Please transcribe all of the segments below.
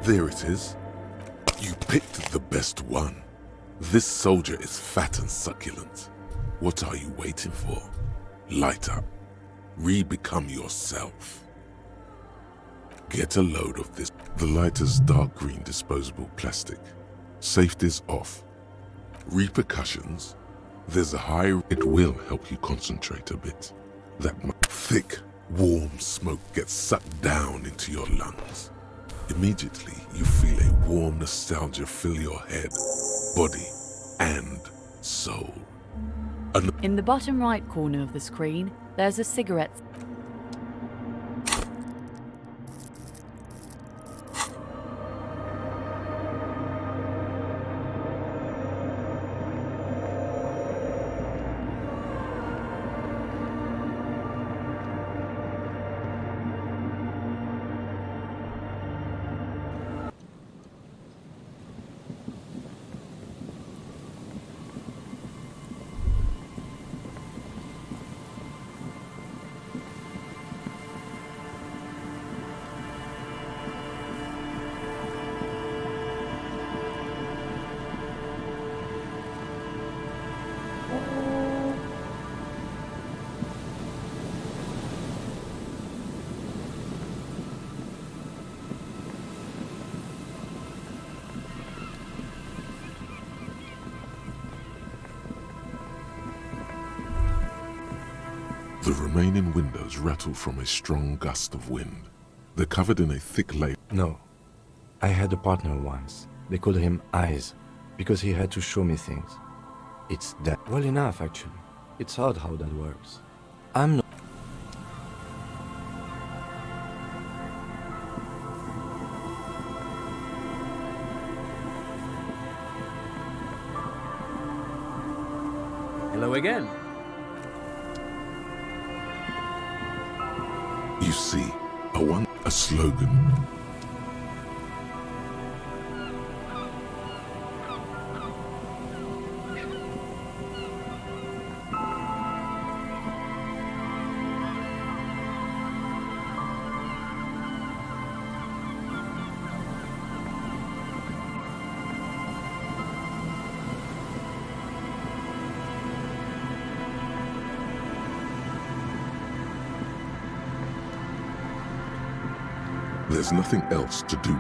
There it is. You picked the best one. This soldier is fat and succulent. What are you waiting for? Light up. Re-become yourself. Get a load of this. The lighter's dark green disposable plastic. Safety's off. Repercussions? There's a high... It will help you concentrate a bit. That thick, warm smoke gets sucked down into your lungs. Immediately, you feel a warm nostalgia fill your head, body, and soul. In the bottom right corner of the screen, there's a cigarette. The remaining windows rattle from a strong gust of wind. They're covered in a thick layer. No. I had a partner once. They called him Eyes, because he had to show me things. It's that. Well enough, actually. It's odd how that works. I'm not... Hello again. You see, a slogan. There's nothing else to do.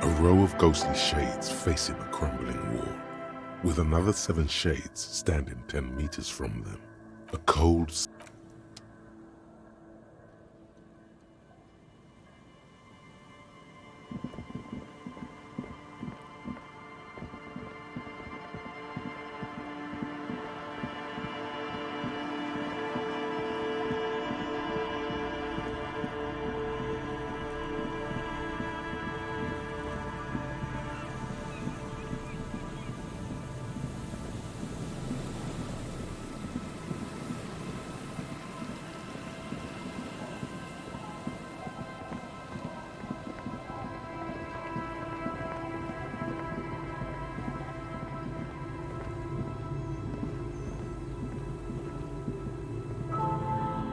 A row of ghostly shades facing a crumbling wall, with another 7 shades standing 10 meters from them. A cold...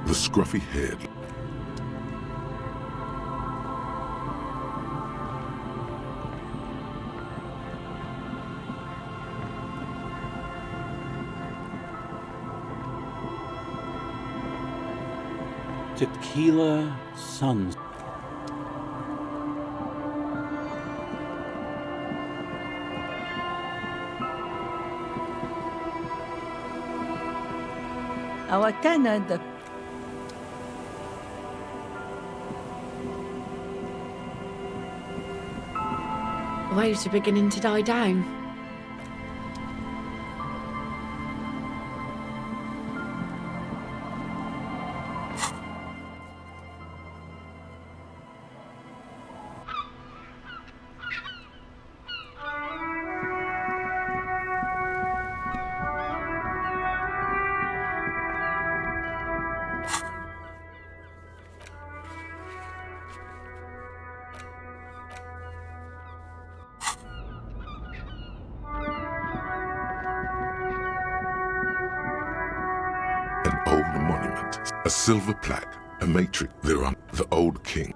The scruffy head. Tequila Suns. Canada. Waves are beginning to die down. old monument, a silver plaque, a matrix. They're on the old king.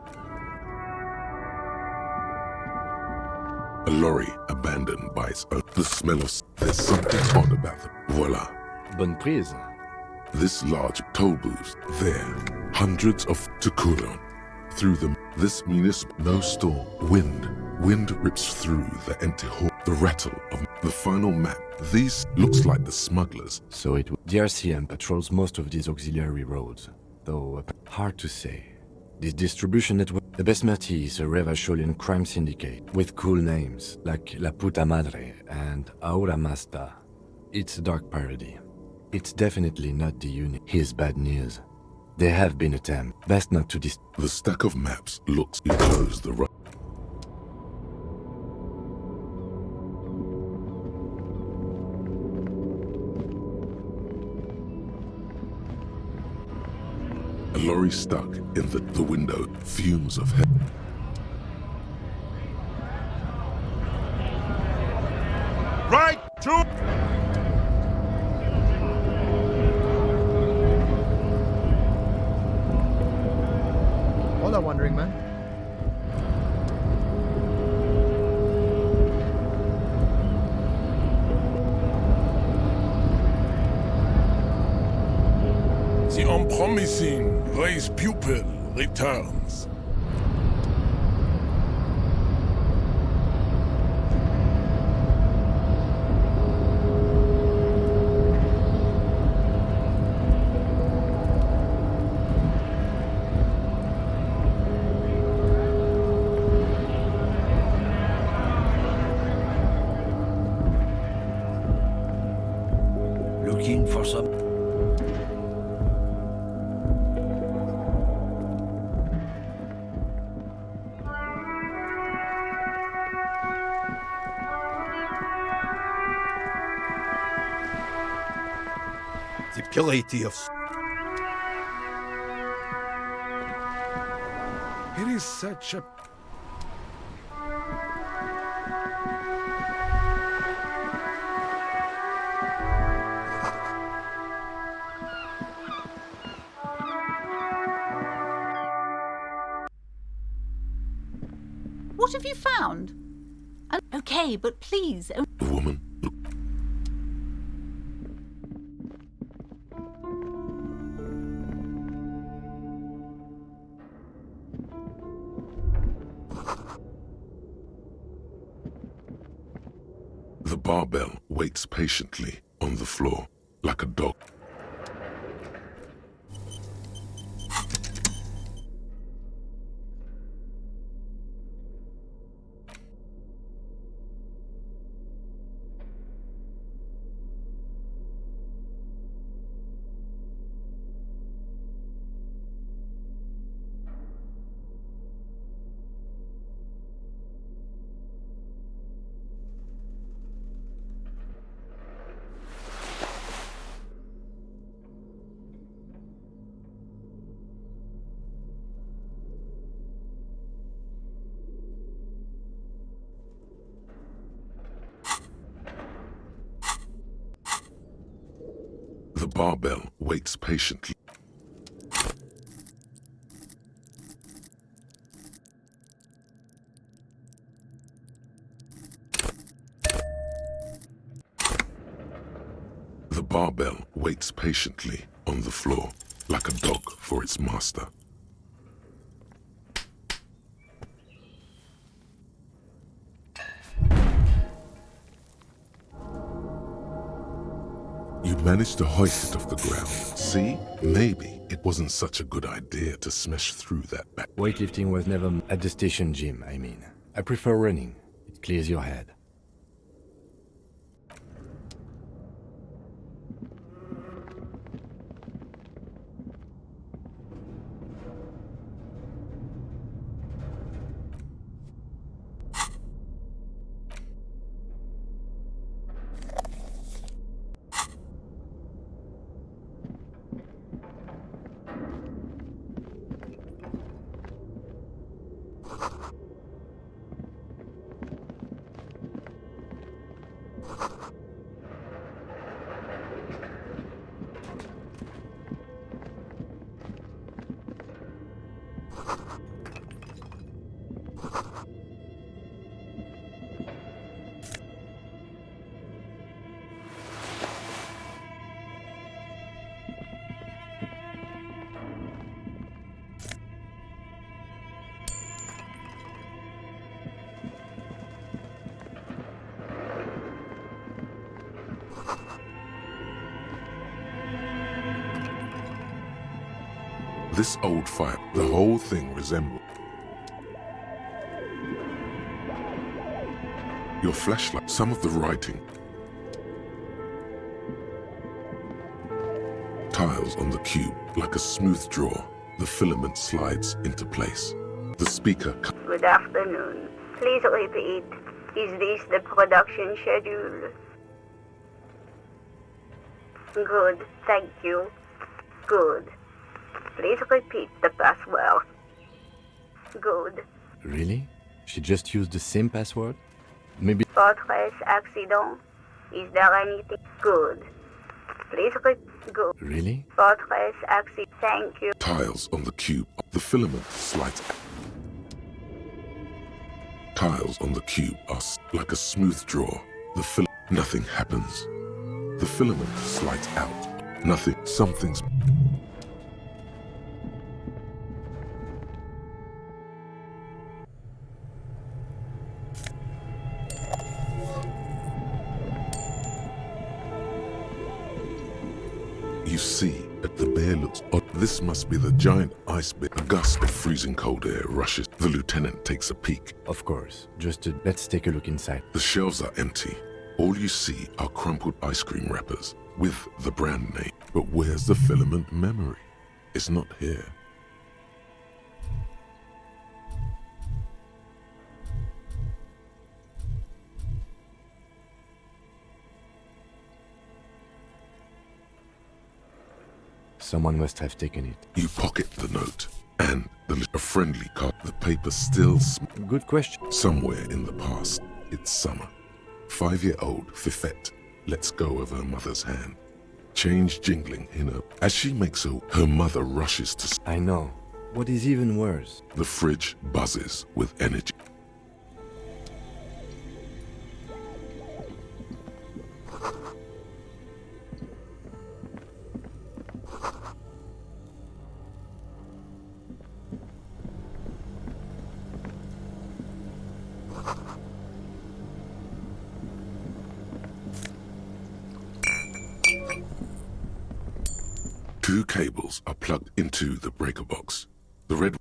A lorry abandoned by its own. The smell of. There's something odd about them. Voila. Bonne prise. This large toll booth. There. Hundreds of Tukulon. Through them. This municipal. No storm. Wind. Wind rips through the empty hall. The rattle of the final map. These looks like the smugglers. So it. The RCM patrols most of these auxiliary roads, though hard to say. This distribution network. The Besmerti is a Revacholian crime syndicate with cool names like La Puta Madre and Aura Masta. It's a dark parody. It's definitely not the unit. Here's bad news. There have been attempts. Best not to dis. The stack of maps looks. You close the right. A lorry stuck in the window, fumes of hell. Right to... Hola, Wandering Man. The unpromising raised pupil returns. Looking for some. The purity of. It is such a... What have you found? Okay, but please. The woman. Look. The barbell waits patiently on the floor, like a dog. The barbell waits patiently. The barbell waits patiently on the floor, like a dog for its master. You managed to hoist it off the ground. See? Maybe it wasn't such a good idea to smash through that back. Weightlifting was never at the station gym, I mean. I prefer running. It clears your head. This old fire, the whole thing resembles your flashlight. Some of the writing. Tiles on the cube, like a smooth draw. The filament slides into place. The speaker. Good afternoon. Please repeat. Is this the production schedule? Good, thank you. Good. Please repeat the password. Good. Really? She just used the same password? Maybe... Fortress accident? Is there anything? Good. Please repeat. Good. Really? Fortress accident. Thank you. Tiles on the cube. The filament slides. Tiles on the cube are like a smooth draw. Nothing happens. The filament slides out. Nothing. Something's... You see, the bear looks odd. This must be the giant ice bear. A gust of freezing cold air rushes. The lieutenant takes a peek. Of course. Let's take a look inside. The shelves are empty. All you see are crumpled ice cream wrappers with the brand name. But where's the filament memory? It's not here. Someone must have taken it. You pocket the note and a friendly card. The paper still Good question. Somewhere in the past, it's summer. 5-year-old Fifette lets go of her mother's hand. Change jingling in her. As she makes her mother rushes to... I know. What is even worse? The fridge buzzes with energy. Two cables are plugged into the breaker box. The red...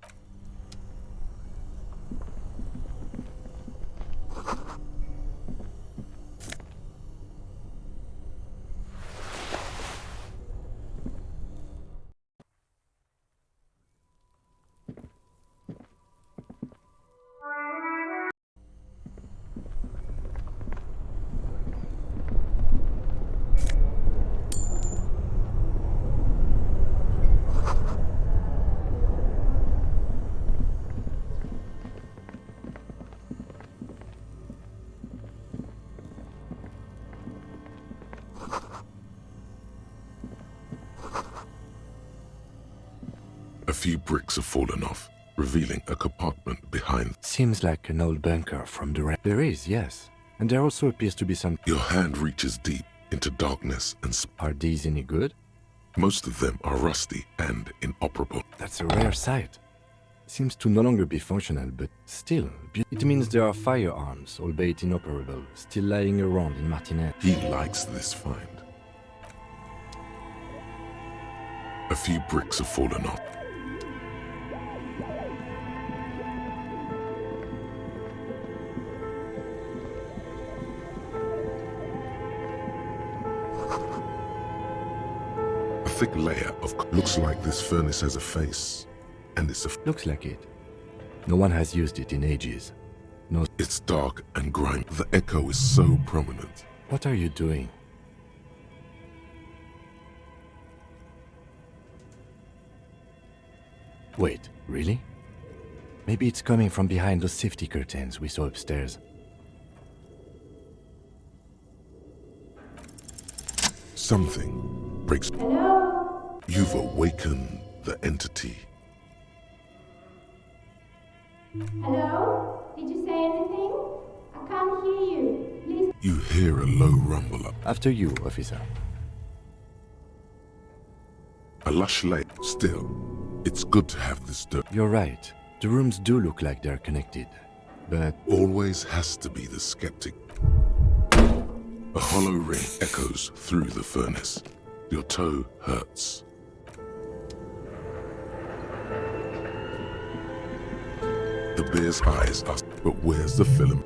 A few bricks have fallen off, revealing a compartment behind. Seems like an old bunker from the... There is, yes. And there also appears to be some... Your hand reaches deep into darkness and... Are these any good? Most of them are rusty and inoperable. That's a rare sight. Seems to no longer be functional, but still. It means there are firearms, albeit inoperable, still lying around in Martinez. He likes this find. A few bricks have fallen off. A thick layer of... Looks like this furnace has a face. And it's a... Looks like it. No one has used it in ages. No... It's dark and grimy. The echo is so prominent. What are you doing? Wait, really? Maybe it's coming from behind those safety curtains we saw upstairs. Something breaks... Hello? You've awakened the entity. Hello? Did you say anything? I can't hear you. Please. You hear a low rumble up. After you, officer. A lush lake. Still, it's good to have this dirt. You're right. The rooms do look like they're connected. But... Always has to be the skeptic. A hollow ring echoes through the furnace. Your toe hurts. The bear's eyes are... But where's the filament?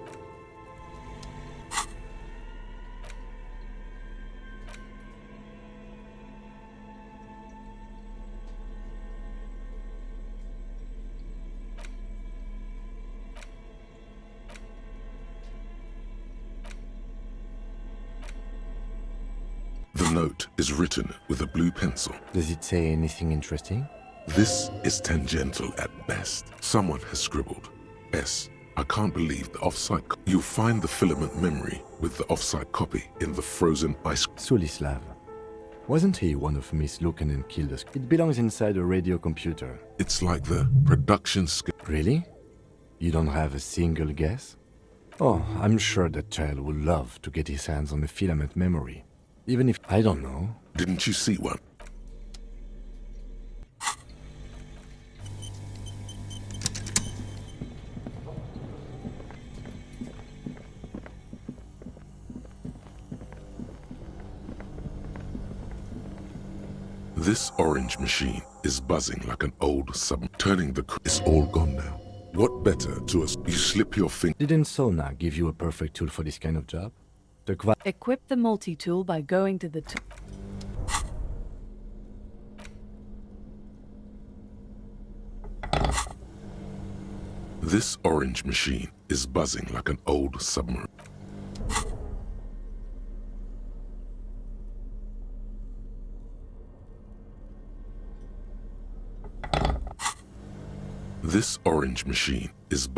The note is written with a blue pencil. Does it say anything interesting? This is tangential at best. Someone has scribbled. S. I can't believe the offside... You'll find the filament memory with the offside copy in the frozen ice... Sulislav. Wasn't he one of Miss Lukanen's killers? It belongs inside a radio computer. It's like the production scale. Really? You don't have a single guess? Oh, I'm sure that child would love to get his hands on a filament memory. Even if... I don't know. Didn't you see one? This orange machine is buzzing like an old sub. Turning the... It's all gone now. What better to us? You slip your finger... Didn't Sona give you a perfect tool for this kind of job? Equip the multi-tool by going to the... This orange machine is buzzing like an old submarine. This orange machine is...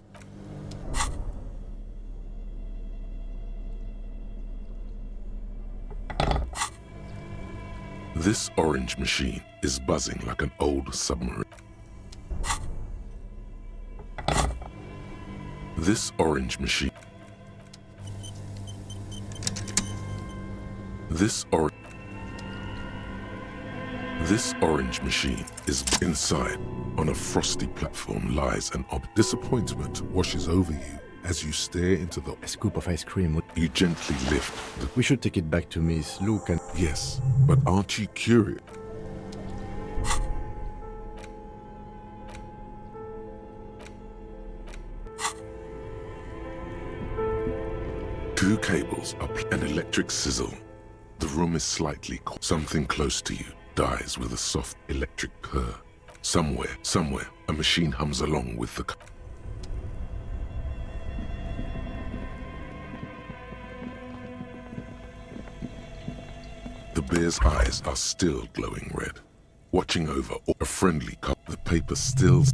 This orange machine is buzzing like an old submarine. This orange machine... This orange machine is inside. On a frosty platform lies an disappointment washes over you as you stare into the... A scoop of ice cream. You gently lift the... We should take it back to Miss Lukan. Yes, but aren't you curious? Two cables up an electric sizzle. The room is slightly cold. Something close to you dies with a soft electric purr. Somewhere, a machine hums along with the... The bear's eyes are still glowing red. Watching over a friendly cup, the paper still...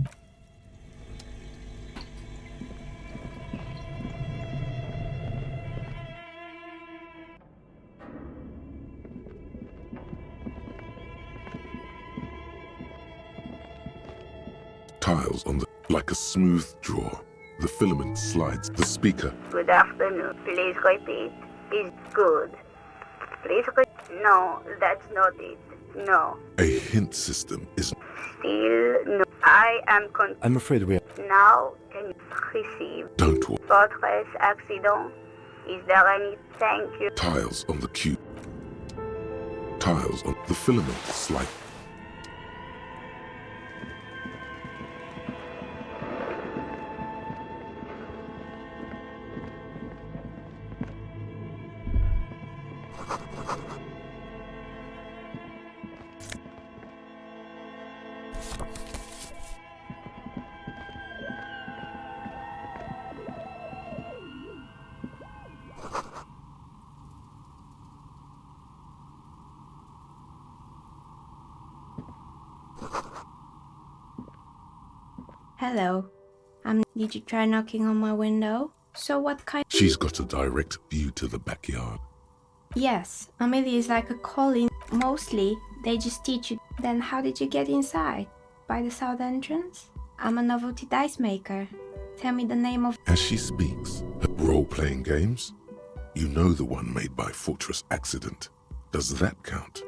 Tiles on the... Like a smooth draw. The filament slides. The speaker... Good afternoon. Please repeat. Is good. Please repeat. No, that's not it. No. A hint system is... Still no. I am I'm afraid we are... Now can you receive... Don't worry. Fortress accident? Is there any... Thank you. Tiles on the cube. Tiles on... The filament slide. Hello. Did you try knocking on my window? So what kind... She's got a direct view to the backyard. Yes, Amelia is like a calling. Mostly, they just teach you. Then how did you get inside? By the south entrance? I'm a novelty dice maker. Tell me the name of... As she speaks, role-playing games? You know the one made by Fortress Accident. Does that count?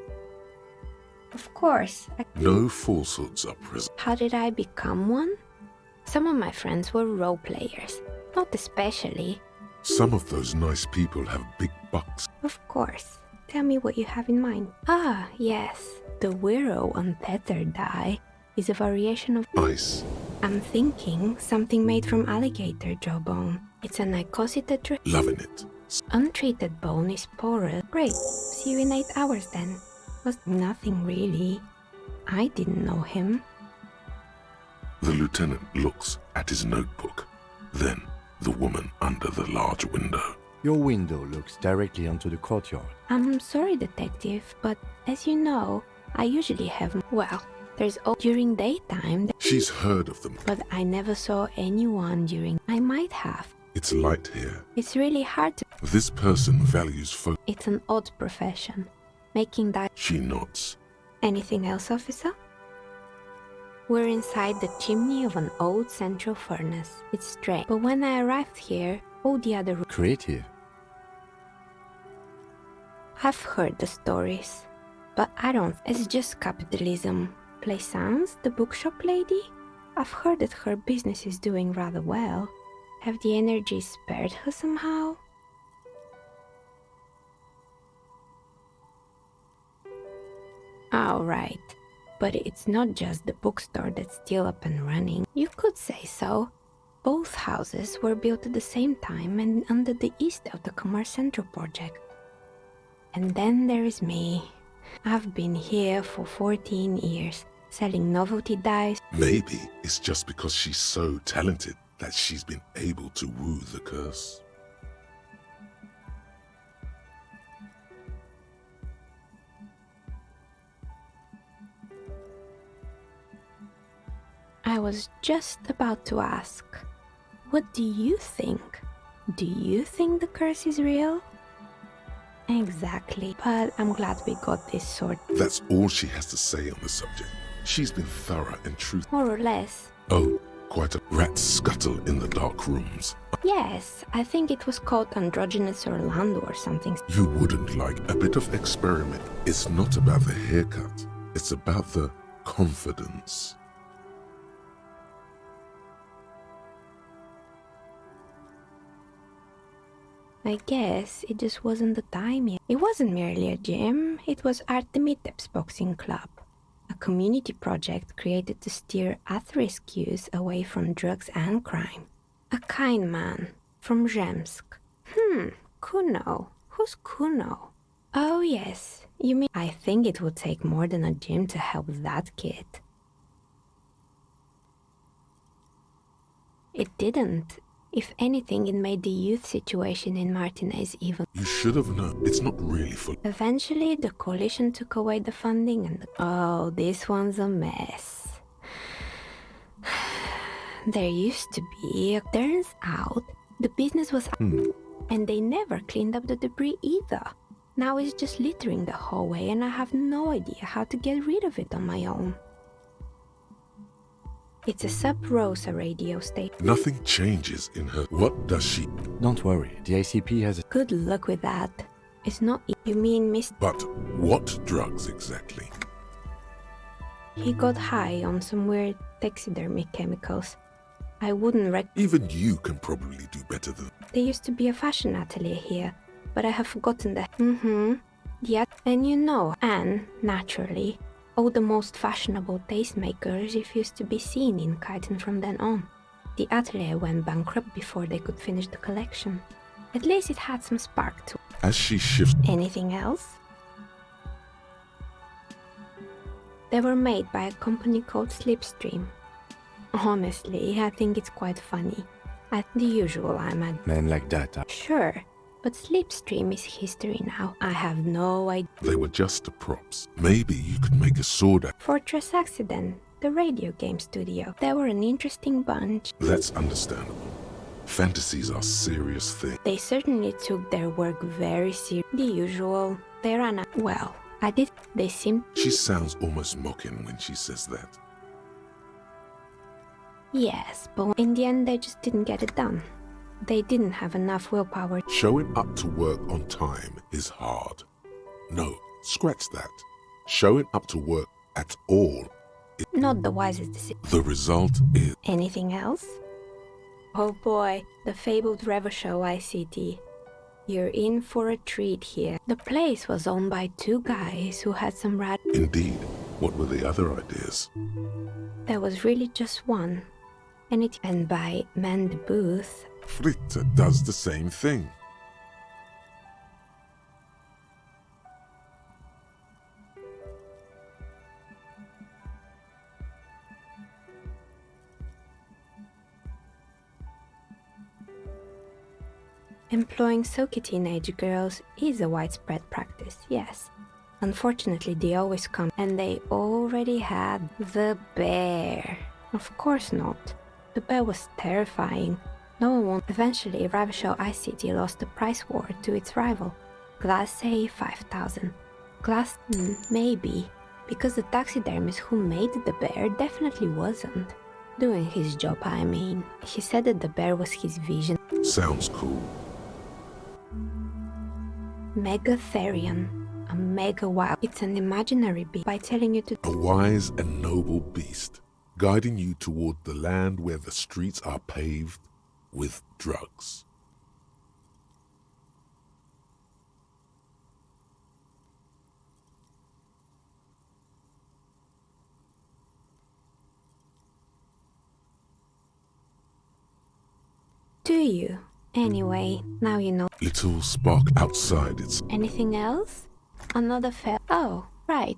Of course. No falsehoods are present. How did I become one? Some of my friends were role players. Not especially. Some of those nice people have big bucks. Of course. Tell me what you have in mind. Ah, yes. The Wiro Untethered die is a variation of... Ice. I'm thinking something made from alligator jawbone. It's an icosita Loving it. untreated bone is porous. Great. See you in 8 hours then. Was nothing really. I didn't know him. The lieutenant looks at his notebook. Then the woman under the large window. Your window looks directly onto the courtyard. I'm sorry, detective, but as you know, I usually have... Well, there's during daytime, She's heard of them. but I never saw anyone during... I might have. It's light here. It's really hard to... This person values It's an odd profession. Making that... She nods. Anything else, officer? We're inside the chimney of an old central furnace. It's strange, but when I arrived here, all the other... Creative. I've heard the stories, but I don't... It's just capitalism. Plaisance, the bookshop lady? I've heard that her business is doing rather well. Have the energy spared her somehow? Oh, right. But it's not just the bookstore that's still up and running. You could say so. Both houses were built at the same time and under the East of the Commerce Central project. And then there is me. I've been here for 14 years, selling novelty dice. Maybe it's just because she's so talented that she's been able to woo the curse. I was just about to ask, what do you think? Do you think the curse is real? Exactly, but I'm glad we got this sorted. That's all she has to say on the subject. She's been thorough and truthful. More or less. Oh, quite a rat scuttle in the dark rooms. Yes, I think it was called Androgynous Orlando or something. You wouldn't like a bit of experiment. It's not about the haircut. It's about the confidence. I guess it just wasn't the time yet. It wasn't merely a gym, it was Artemitep's boxing club. A community project created to steer at-risk youth away from drugs and crime. A kind man from Zemsk. Kuno. Who's Kuno? Oh yes, you mean... I think it would take more than a gym to help that kid. It didn't. If anything, it made the youth situation in Martinez even... You should have known. It's not really full. Eventually, the coalition took away the funding and... Oh, this one's a mess. There used to be... Turns out, the business was... And they never cleaned up the debris either. Now it's just littering the hallway and I have no idea how to get rid of it on my own. It's a sub-Rosa radio station. Nothing changes in her. What does she... Don't worry, the ICP has a... Good luck with that. It's not... You mean Mr... But what drugs exactly? He got high on some weird taxidermy chemicals. I wouldn't Even you can probably do better than... There used to be a fashion atelier here, but I have forgotten the... Yeah, and you know, and, naturally, all the most fashionable tastemakers refused to be seen in Kyton from then on. The atelier went bankrupt before they could finish the collection. At least it had some spark to it. As she shifts... Anything else? They were made by a company called Slipstream. Honestly, I think it's quite funny. The usual, I imagine. Men like that. Sure, but Slipstream is history now. I have no idea. They were just the props. Maybe you could make a sword out... Fortress Accident, the radio game studio. They were an interesting bunch. That's understandable. Fantasies are serious things. They certainly took their work very seriously. The usual. They ran out. Well, I did. They seemed... She sounds almost mocking when she says that. Yes, but in the end they just didn't get it done. They didn't have enough willpower. Showing up to work on time is hard. No, scratch that. Showing up to work at all is... Not the wisest decision. The result is... Anything else? Oh boy, the fabled Revachol ICT. You're in for a treat here. The place was owned by two guys who had some Indeed. What were the other ideas? There was really just one. And by man the booth, Fritta does the same thing. employing Soki teenage girls is a widespread practice, yes. Unfortunately, they always come, and they already had the bear. Of course not. The bear was terrifying. No one won. Eventually, Ravishell ICT lost the price war to its rival. Glass say 5,000. Glass, maybe. Because the taxidermist who made the bear definitely wasn't. Doing his job, I mean. He said that the bear was his vision. Sounds cool. Megatherion. A mega wild. It's an imaginary beast by telling you to. A wise and noble beast, guiding you toward the land where the streets are paved with drugs. Do you? Anyway, now you know. Little spark outside its... Anything else? Another Oh, right.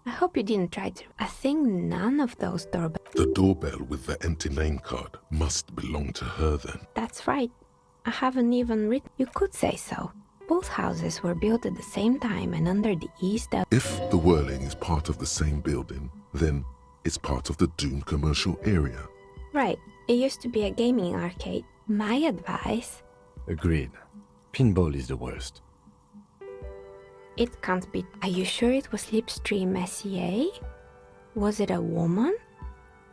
I hope you didn't try to. I think none of those doorbells. The doorbell with the empty name card must belong to her then. That's right. I haven't even written. You could say so. Both houses were built at the same time and under the East. If the Whirling is part of the same building, then it's part of the Dune commercial area. Right. It used to be a gaming arcade. My advice. Agreed. Pinball is the worst. It can't be. Are you sure it was Slipstream SEA? Was it a woman?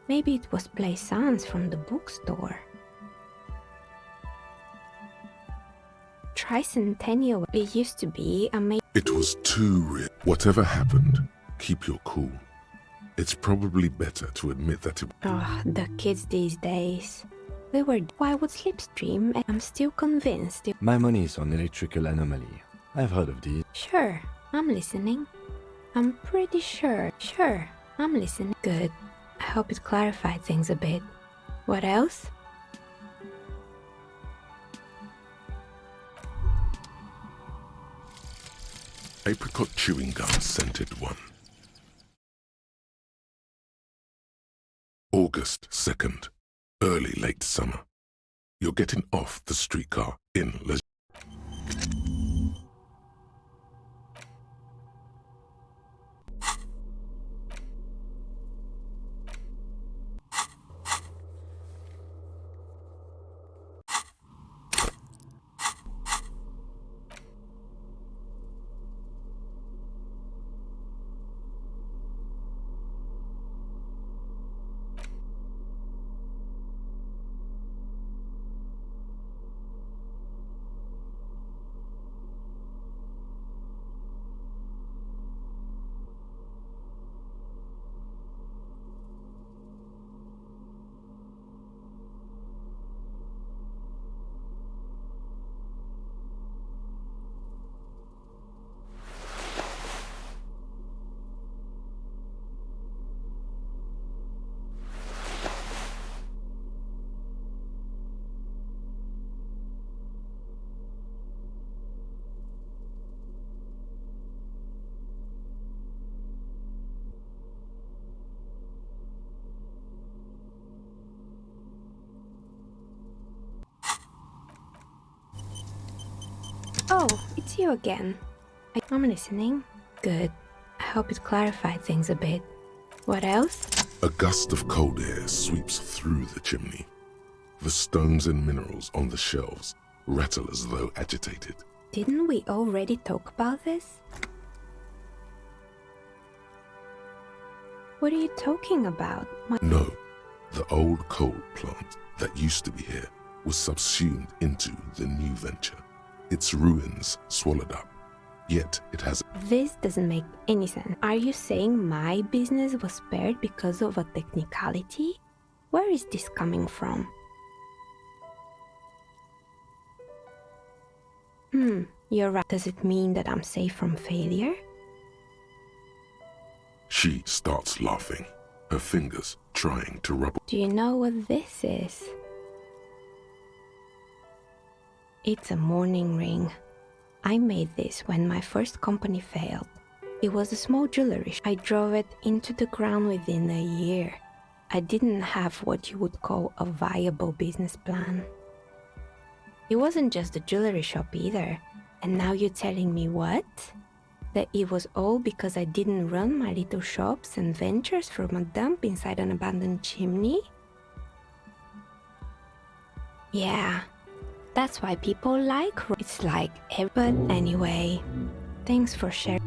Maybe it was Plaisance from the bookstore. Tricentennial. It used to be a It was too real. Whatever happened, keep your cool. It's probably better to admit that it... Oh, the kids these days. We were... Why would Slipstream? I'm still convinced. My money is on electrical anomaly. I've heard of these. Sure, I'm listening. I'm pretty sure. Sure, I'm listening. Good. I hope it clarified things a bit. What else? Apricot chewing gum scented one. August 2nd. Early late summer. You're getting off the streetcar in Les... Oh, it's you again. I'm listening. Good. I hope it clarified things a bit. What else? A gust of cold air sweeps through the chimney. The stones and minerals on the shelves rattle as though agitated. Didn't we already talk about this? What are you talking about? No, the old coal plant that used to be here was subsumed into the new venture. Its ruins swallowed up. Yet it has... This doesn't make any sense. Are you saying my business was spared because of a technicality? Where is this coming from? You're right. Does it mean that I'm safe from failure? She starts laughing. her fingers trying to rub. Do you know what this is? It's a mourning ring. I made this when my first company failed. It was a small jewelry shop. I drove it into the ground within a year. I didn't have what you would call a viable business plan. It wasn't just a jewelry shop either. And now you're telling me what? That it was all because I didn't run my little shops and ventures from a dump inside an abandoned chimney? Yeah, that's why people like it's like but anyway, thanks for sharing.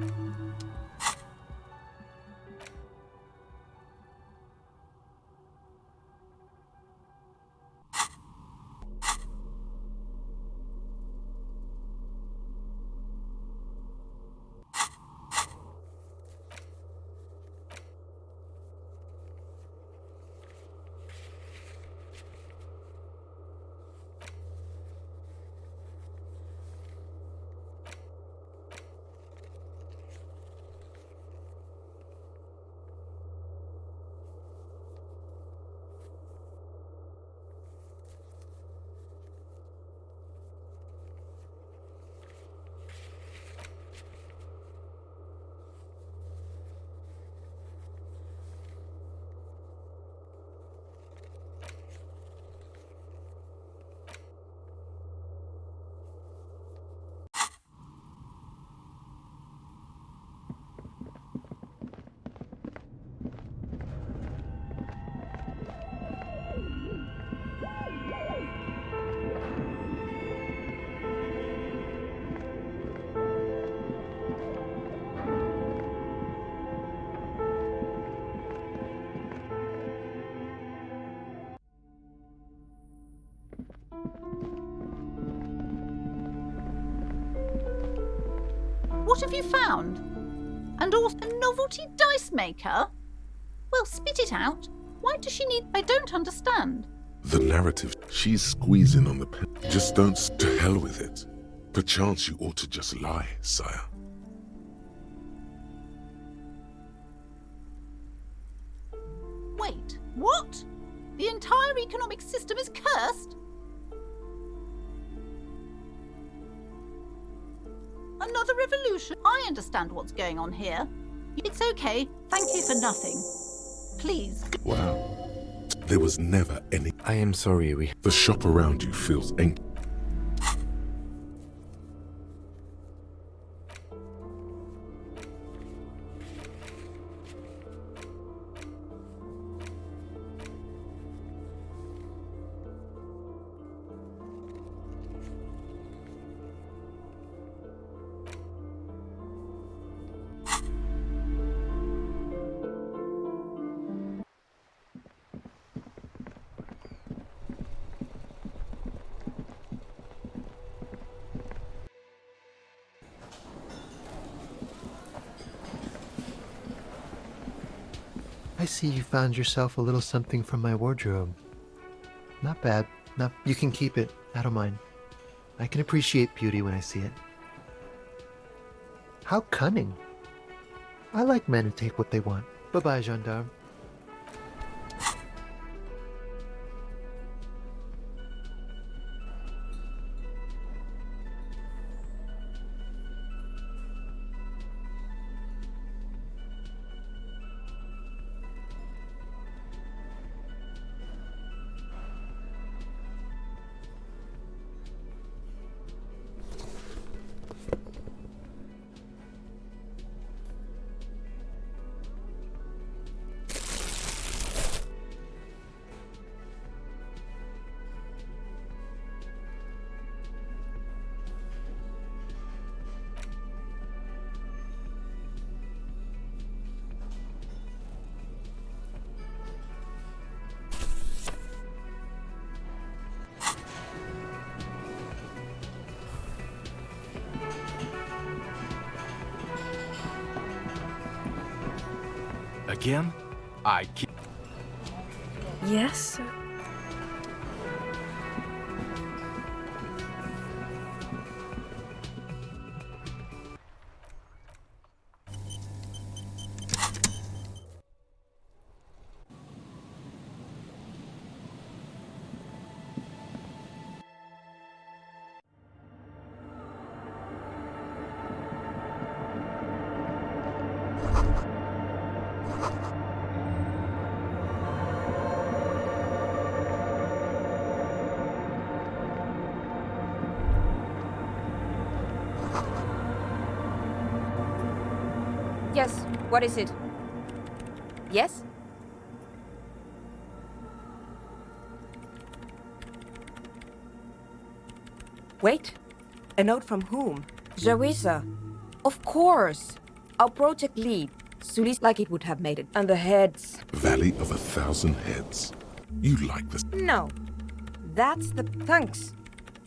What have you found? And also a novelty dice maker? Well, spit it out. Why does she need... I don't understand. The narrative, she's squeezing on the pen. Just don't to hell with it. Perchance you ought to just lie, sire. Wait, what? The entire economic system is cursed? Another revolution? I understand what's going on here. It's okay. Thank you for nothing. Please. Wow. There was never any... I am sorry, The shop around you feels empty. I see you found yourself a little something from my wardrobe. Not bad. No, you can keep it. I don't mind. I can appreciate beauty when I see it. How cunning. I like men who take what they want. Bye-bye, gendarme. Again? I keep... Yes, sir. Yes, what is it? Yes? Wait, a note from whom? Jarisa. Of course! Our project lead. Sulis like it would have made it. And the heads. Valley of 1,000 Heads. You like this? No. That's the... Thanks.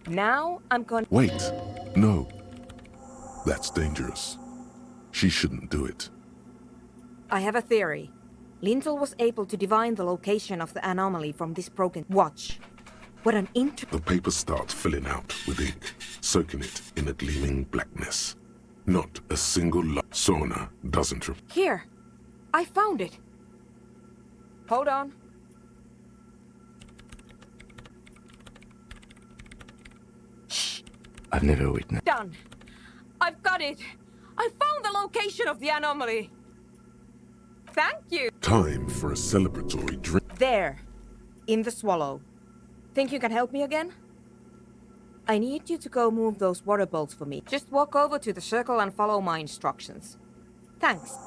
Now I'm going... Wait. No. That's dangerous. She shouldn't do it. I have a theory. Lintel was able to divine the location of the anomaly from this broken watch. What an The paper starts filling out with ink, soaking it in a gleaming blackness. Not a single Sauna doesn't... Here! I found it! Hold on. Shh! I've never witnessed... Done! I've got it! I found the location of the anomaly! Thank you! Time for a celebratory drink. There. In the swallow. Think you can help me again? I need you to go move those water bolts for me. Just walk over to the circle and follow my instructions. Thanks.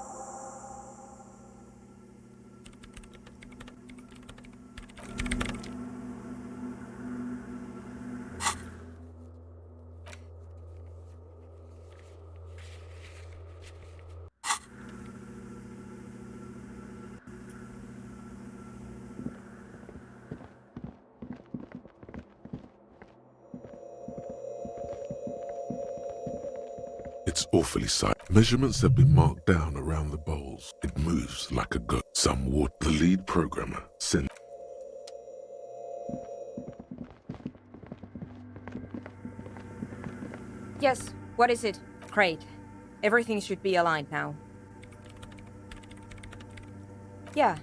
It's awfully silent. Measurements have been marked down around the bowls. It moves like a goat. Some wood. The lead programmer sent... Yes, what is it? Great. Everything should be aligned now. Yeah,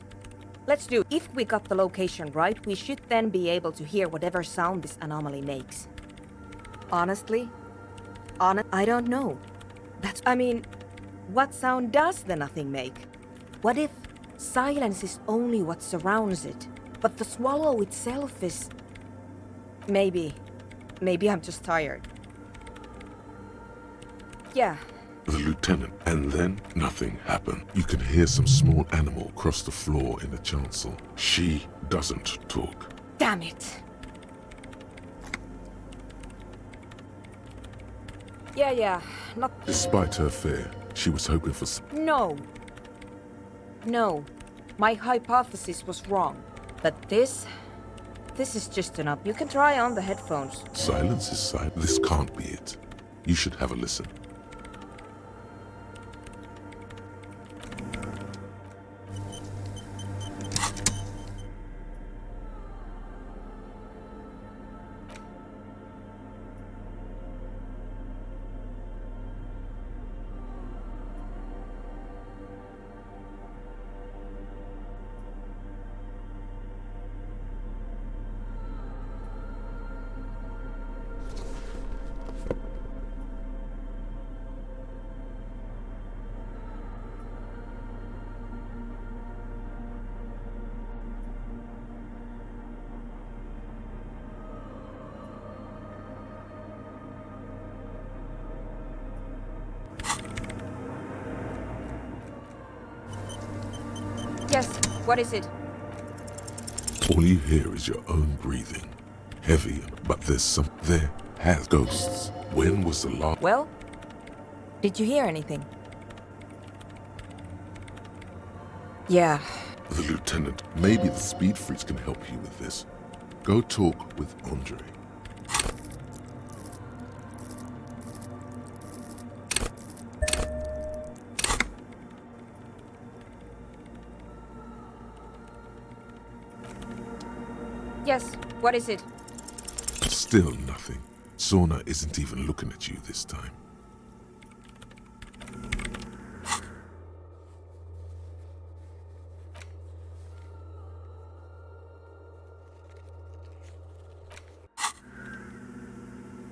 let's do. If we got the location right, we should then be able to hear whatever sound this anomaly makes. Honestly, I don't know. I mean, what sound does the nothing make? What if silence is only what surrounds it, but the swallow itself is... Maybe I'm just tired. Yeah. The lieutenant, and then nothing happened. You can hear some small animal cross the floor in the chancel. She doesn't talk. Damn it. Yeah, not... Despite her fear, she was hoping for... No, my hypothesis was wrong. But this is just enough. You can try on the headphones. Silence is silent. This can't be it. You should have a listen. Yes, what is it? All you hear is your own breathing. Heavy, but there has ghosts. When was the last... Well, did you hear anything? Yeah. The lieutenant, maybe the speed freaks can help you with this. Go talk with Andre. Yes, what is it? Still nothing. Sauna isn't even looking at you this time.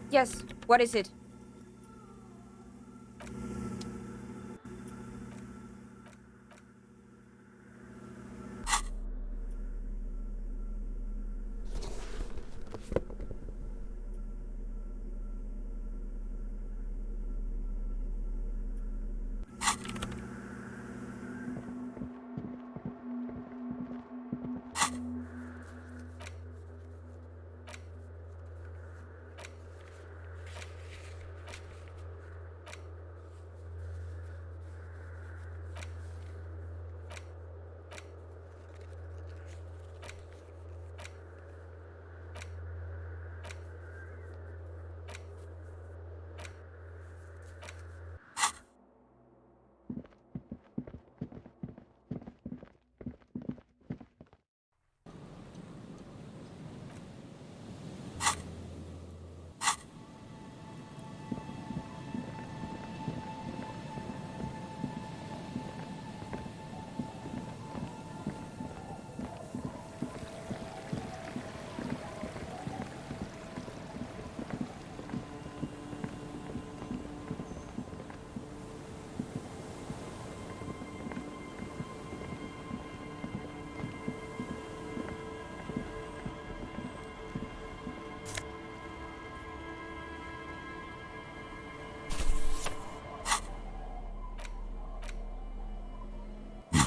Yes, what is it?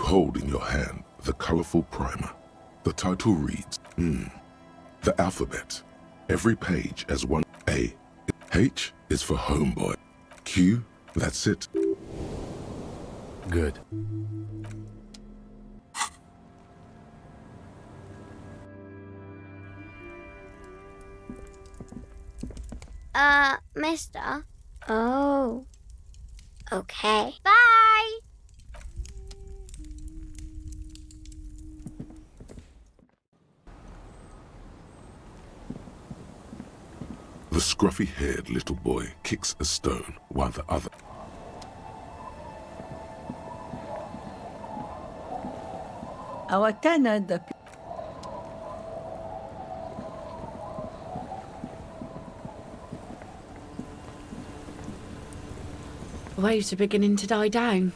hold in your hand the colorful primer. The title reads, The alphabet. Every page has one A. H is for homeboy. Q, that's it. Good. Mister? Oh. Okay. Bye! The scruffy-haired little boy kicks a stone while the other... وكان the Waves are beginning to die down.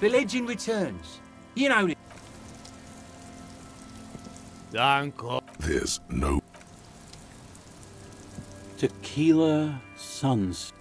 The legend returns. You know it. There's no... Tequila Suns.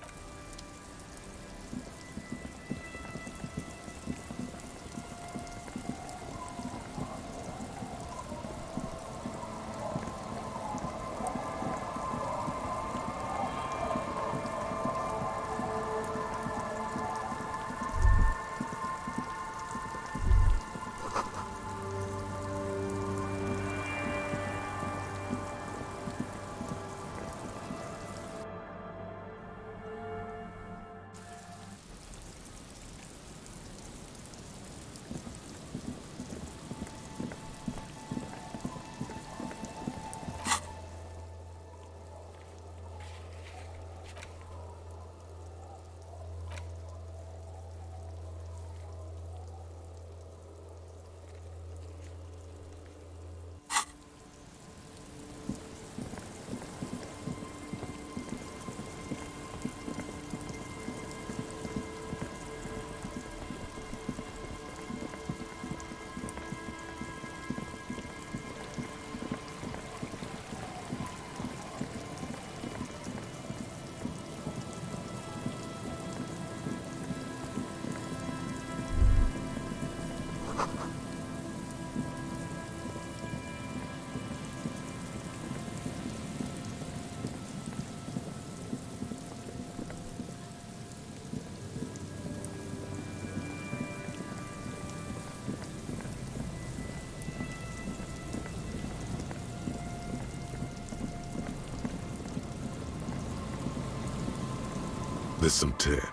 There's some tear.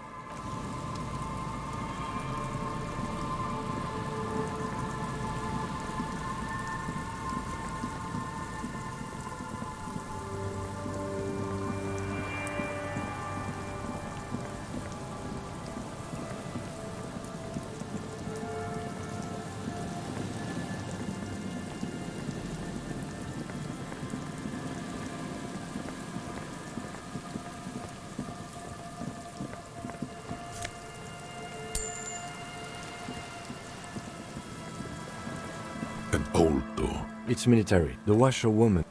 An old door. It's military. The washerwoman.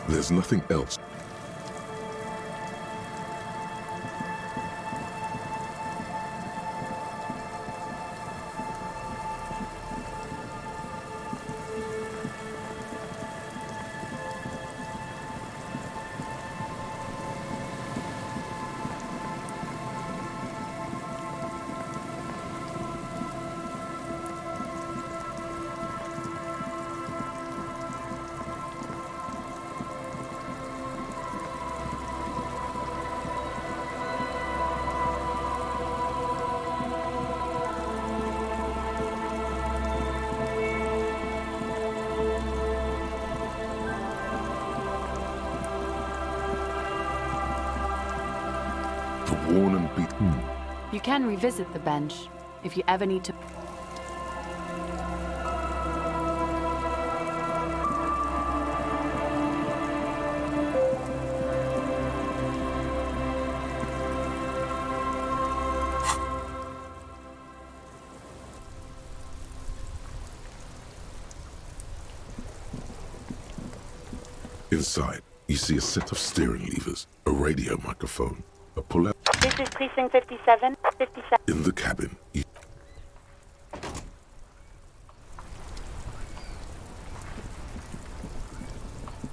There's nothing else. worn and beaten. You can revisit the bench if you ever need to. Inside, you see a set of steering levers, a radio microphone, a pull-out. This is precinct 57. 57. In the cabin, you...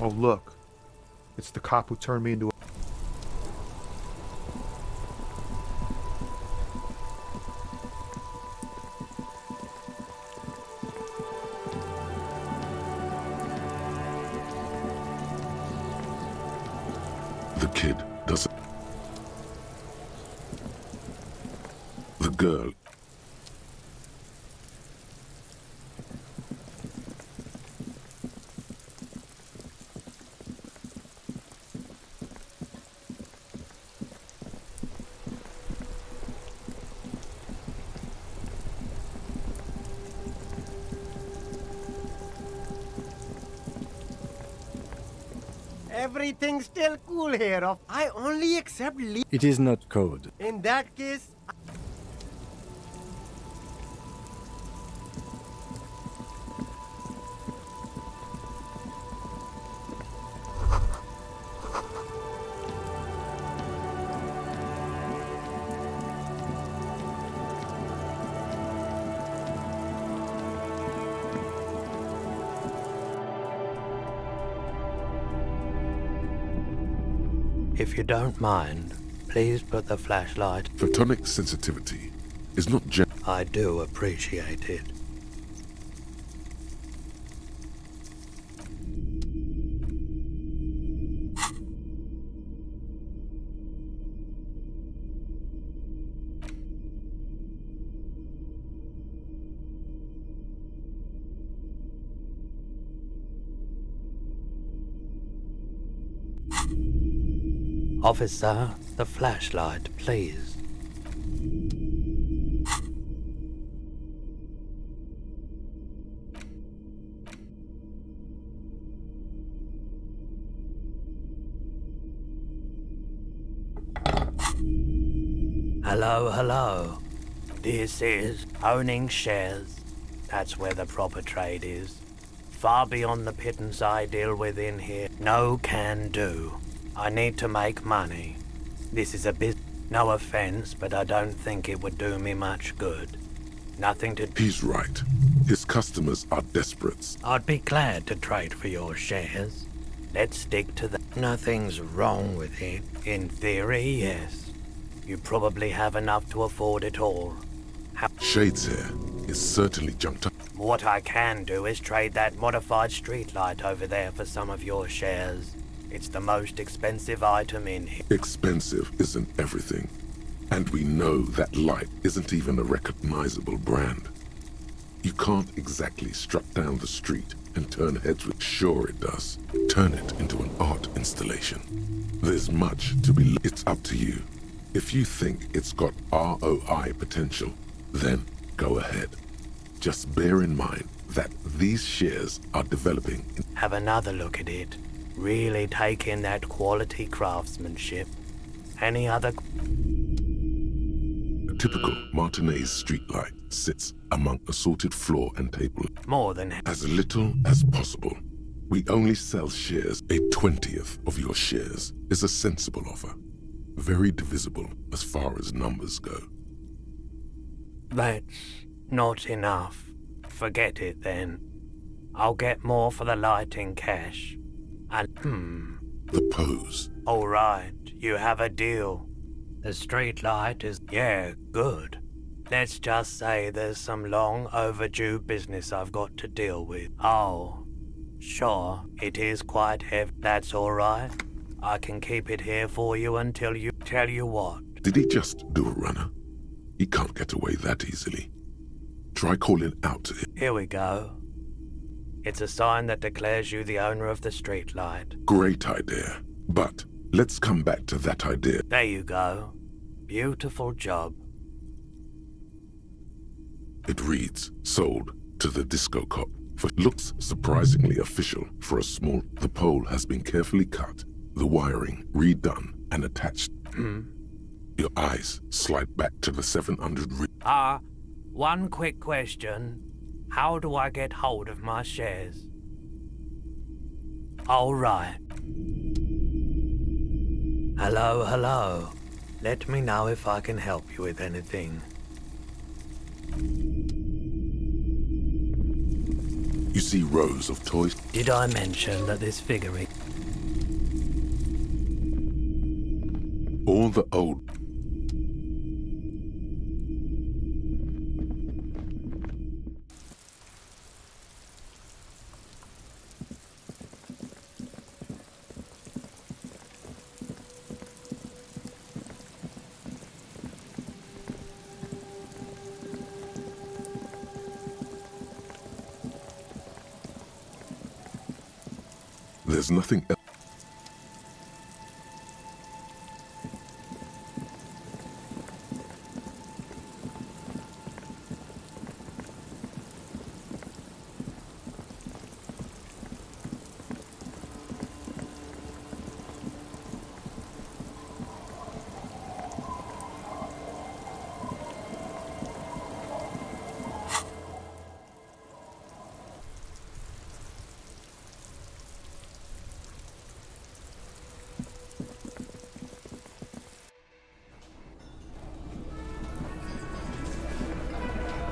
Oh, look. It's the cop who turned me into a... The kid doesn't... The girl... Everything's still cool here. I only accept It is not code. In that case... If you don't mind, please put the flashlight... Photonic sensitivity is not I do appreciate it. Officer, the flashlight, please. Hello, hello. This is owning shares. That's where the proper trade is. Far beyond the pittance I deal with in here. No can do. I need to make money. This is a business. No offense, but I don't think it would do me much good. Nothing to... He's right. His customers are desperate. I'd be glad to trade for your shares. Let's stick to that. Nothing's wrong with it. In theory, yes. You probably have enough to afford it all. Shades here is certainly junked up. What I can do is trade that modified streetlight over there for some of your shares. It's the most expensive item in here. Expensive isn't everything. And we know that light isn't even a recognizable brand. You can't exactly strut down the street and turn heads with... Sure it does. Turn it into an art installation. There's much to be... It's up to you. If you think it's got ROI potential, then go ahead. Just bear in mind that these shares are developing... Have another look at it. Really take in that quality craftsmanship. Any other... A typical Martinez streetlight sits among assorted floor and table. More than... As little as possible. We only sell shares. A 20th of your shares is a sensible offer. Very divisible as far as numbers go. That's not enough. Forget it then. I'll get more for the light in cash. And The pose. All right, you have a deal. The street light is, yeah, good. Let's just say there's some long overdue business I've got to deal with. Oh, sure, it is quite heavy. That's all right. I can keep it here for you until you... Tell you what. Did he just do a runner? He can't get away that easily. Try calling out to him. Here we go. It's a sign that declares you the owner of the streetlight. Great idea. But let's come back to that idea. There you go. Beautiful job. It reads, sold to the disco cop. For looks surprisingly official for a small. The pole has been carefully cut, the wiring redone and attached. Your eyes slide back to the 700. One quick question. How do I get hold of my shares? All right. Hello, hello. Let me know if I can help you with anything. You see rows of toys. Did I mention that this figurine... All the old... There's nothing else.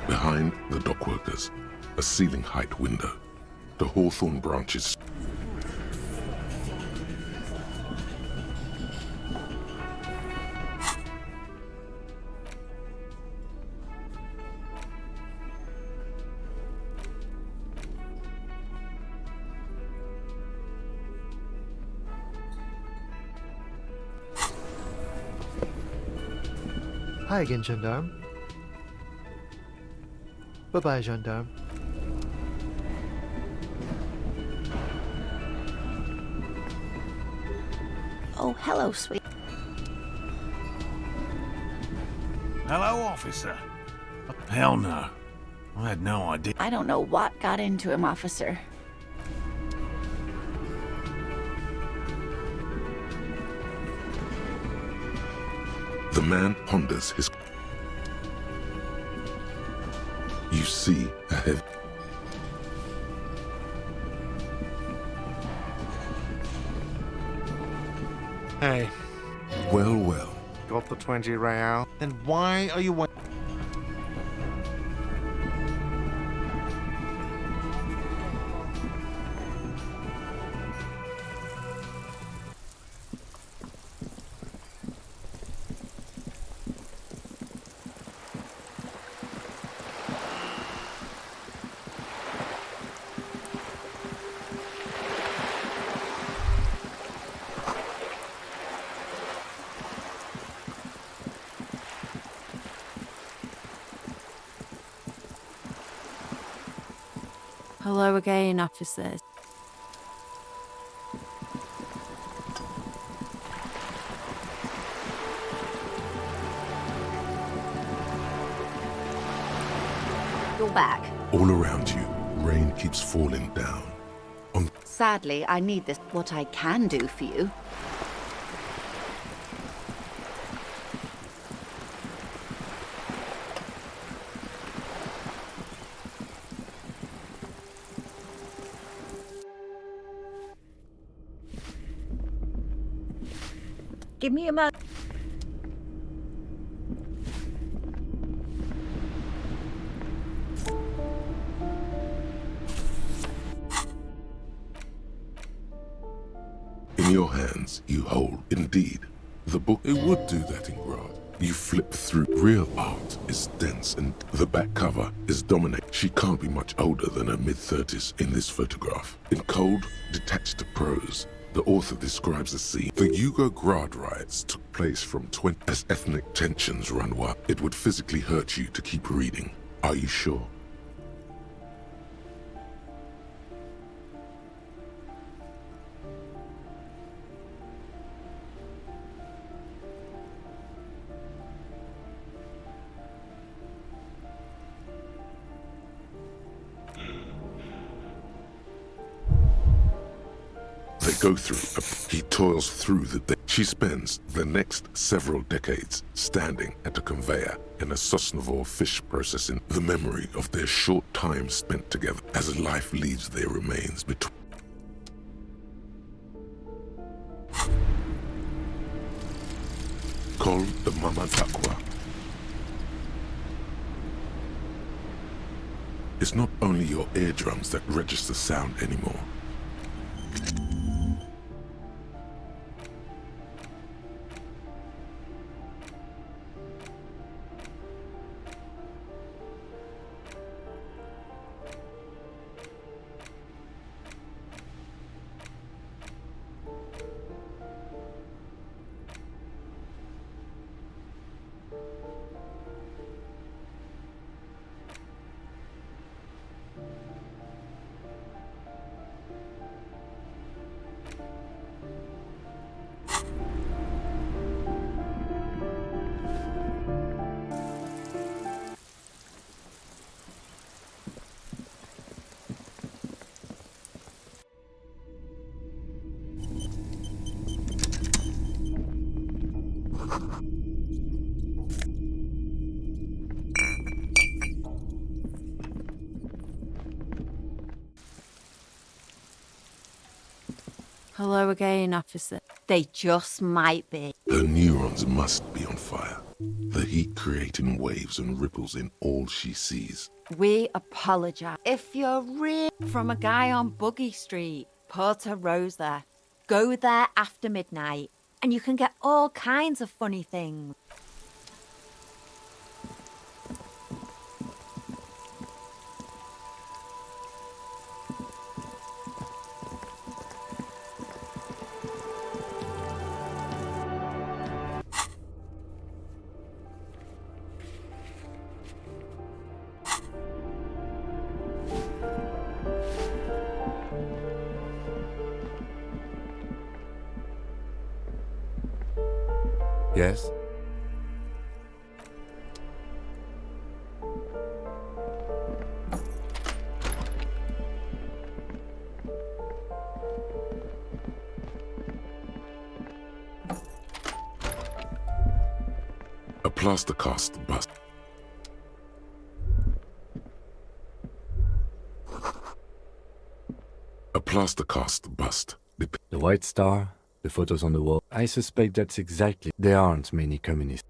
Behind the dockworkers, a ceiling-height window. The hawthorn branches. Hi again, gendarme. Bye-bye, gendarme. Oh, hello, sweet. Hello, officer. Hell no. I had no idea. I don't know what got into him, officer. The man ponders his... You see ahead. Hey. Well, well. Got the 20 real? Then why are you waiting? Hello again, officers. You're back. All around you, rain keeps falling down. Sadly, I need this. What I can do for you. Give me a moment. In your hands, you hold, indeed, the book. It would do that in Grad. You flip through. Real art is dense and the back cover is dominant. She can't be much older than her mid-30s in this photograph. In cold, detached prose, the author describes a scene. The Yugo-Grad riots took place from 20 as ethnic tensions run wild. It would physically hurt you to keep reading. Are you sure? they go through. He toils through the day. She spends the next several decades standing at a conveyor in a Sosnovo fish processing, the memory of their short time spent together as life leaves their remains between. Call the Mama Zakwa. It's not only your eardrums that register sound anymore. Hello again, officer. They just might be. Her neurons must be on fire. The heat creating waves and ripples in all she sees. We apologise. If you're from a guy on Buggy Street, Porta Rosa, go there after midnight and you can get all kinds of funny things. Yes? A plaster cast bust. A plaster cast bust. The White Star, the photos on the wall. I suspect that's exactly. There aren't many communists.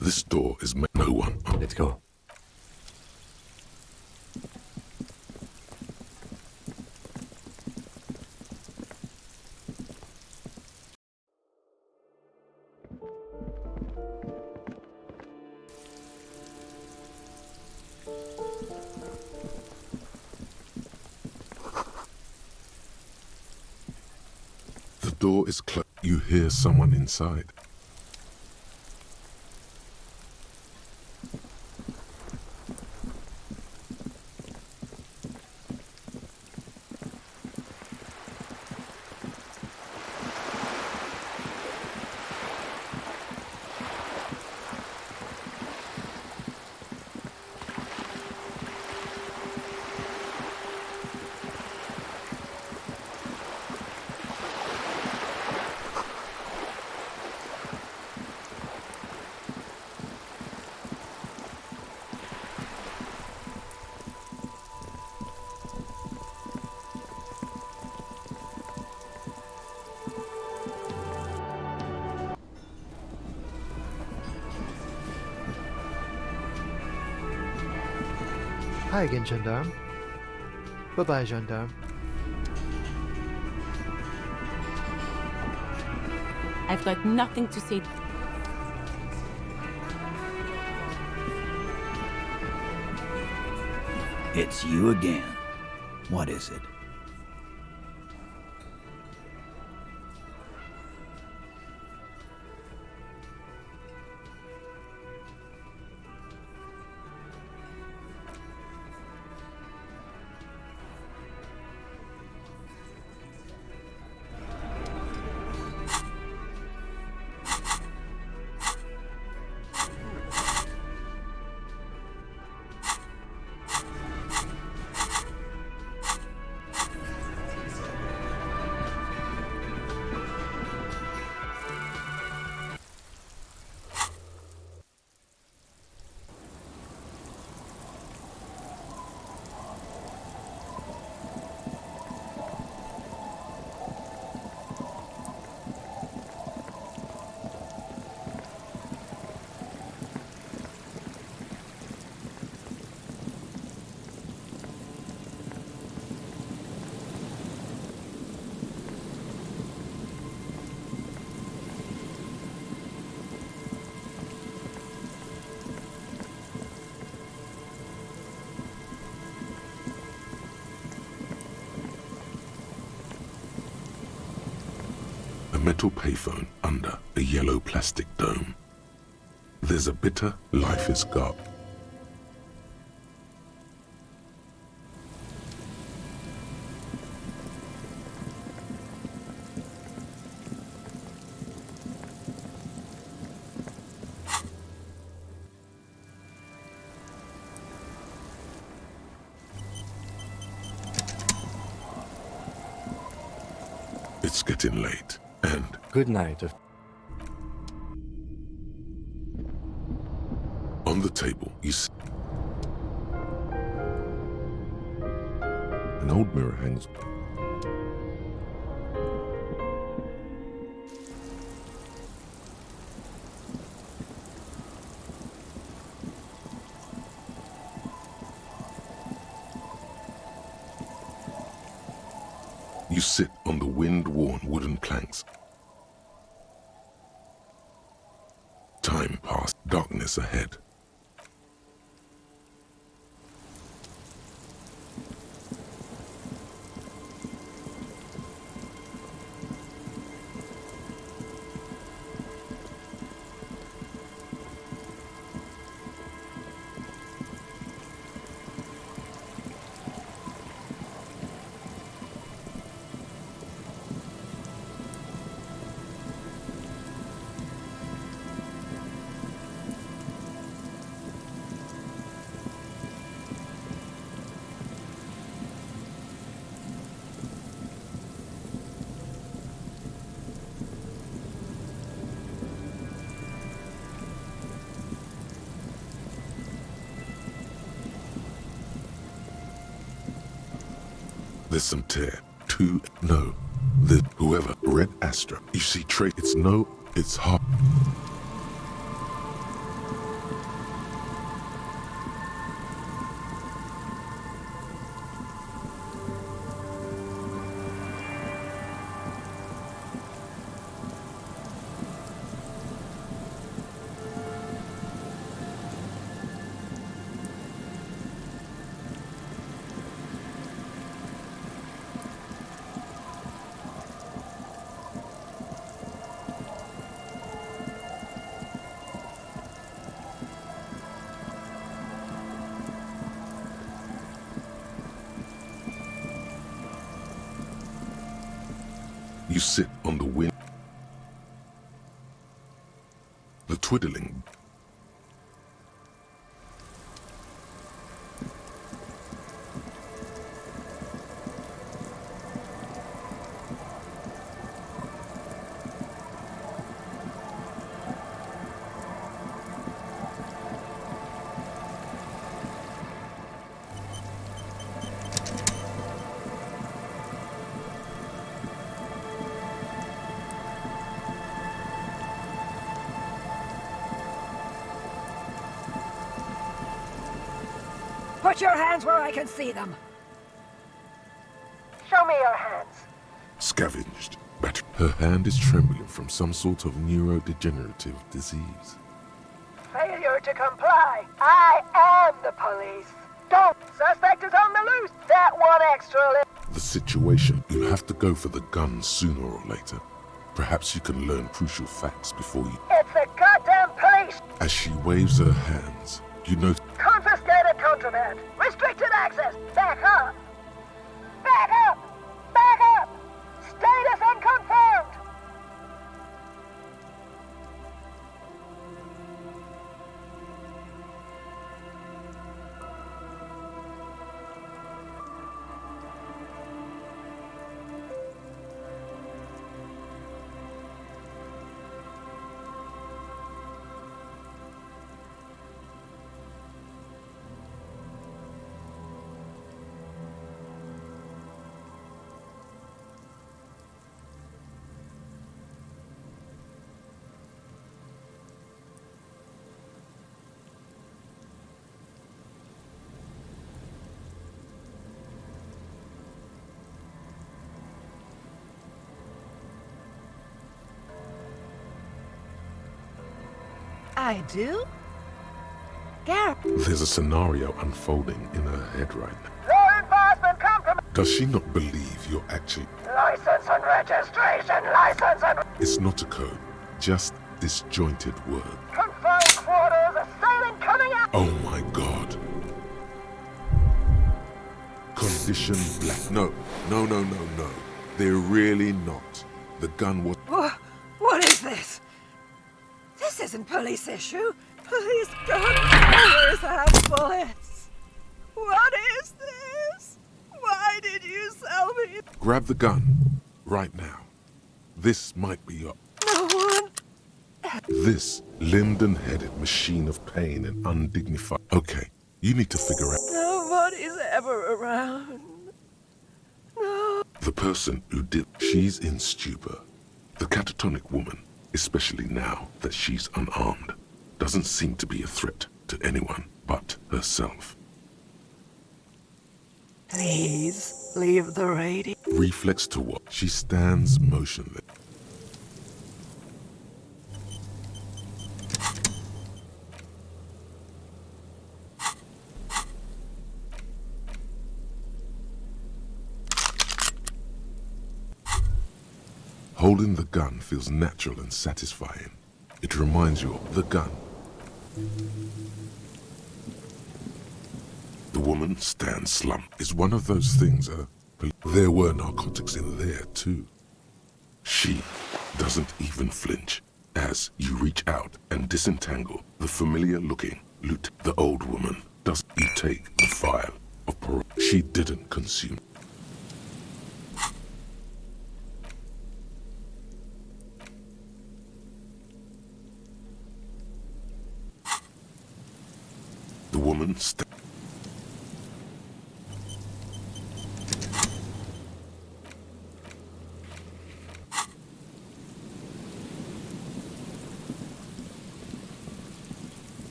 This door is no one. Let's go. The door is closed. You hear someone inside. Hi again, Gendarme. Bye-bye, Gendarme. I've got nothing to say. It's you again. What is it? A metal payphone under a yellow plastic dome. There's a bitter life is got. It's getting late, and... Good night. On the table, you see... An old mirror hangs... You sit on the wind-worn wooden planks. Time passed, darkness ahead. There's some tear. No. Whoever read Astra. You see, it's no, it's hard. You sit on the wind. The twiddling. Put your hands where I can see them. Show me your hands. Scavenged. battery. Her hand is trembling from some sort of neurodegenerative disease. Failure to comply. I am the police. Don't. Suspect is on the loose. That one extra. The situation, you'll have to go for the gun sooner or later. Perhaps you can learn crucial facts before you... It's the goddamn police. As she waves her hands, you notice... Confiscated contraband. Restricted access. Back up. Back up. Back up. Status unconfirmed. I do? Garrett. There's a scenario unfolding in her head right now. Law enforcement compromise. Does she not believe you're actually... License and registration. License and... It's not a code, just disjointed words. Confined quarters. Assailant coming out. Oh my god. Condition black. No. They're really not. The gun was... What is this? This isn't police issue. Police gun always have bullets. What is this? Why did you sell me? Grab the gun. Right now. This might be your... No one. This linden-headed machine of pain and undignified... Okay, you need to figure out... Nobody's ever around. No. The person who did... She's in stupor. The catatonic woman, especially now that she's unarmed, doesn't seem to be a threat to anyone but herself. Please, leave the radio. Reflex to what? She stands motionless. Holding the gun feels natural and satisfying. It reminds you of the gun. The woman stands slumped. It's one of those things, there were narcotics in there too. She doesn't even flinch as you reach out and disentangle the familiar-looking loot. The old woman does. You take the file of parole. She didn't consume. The woman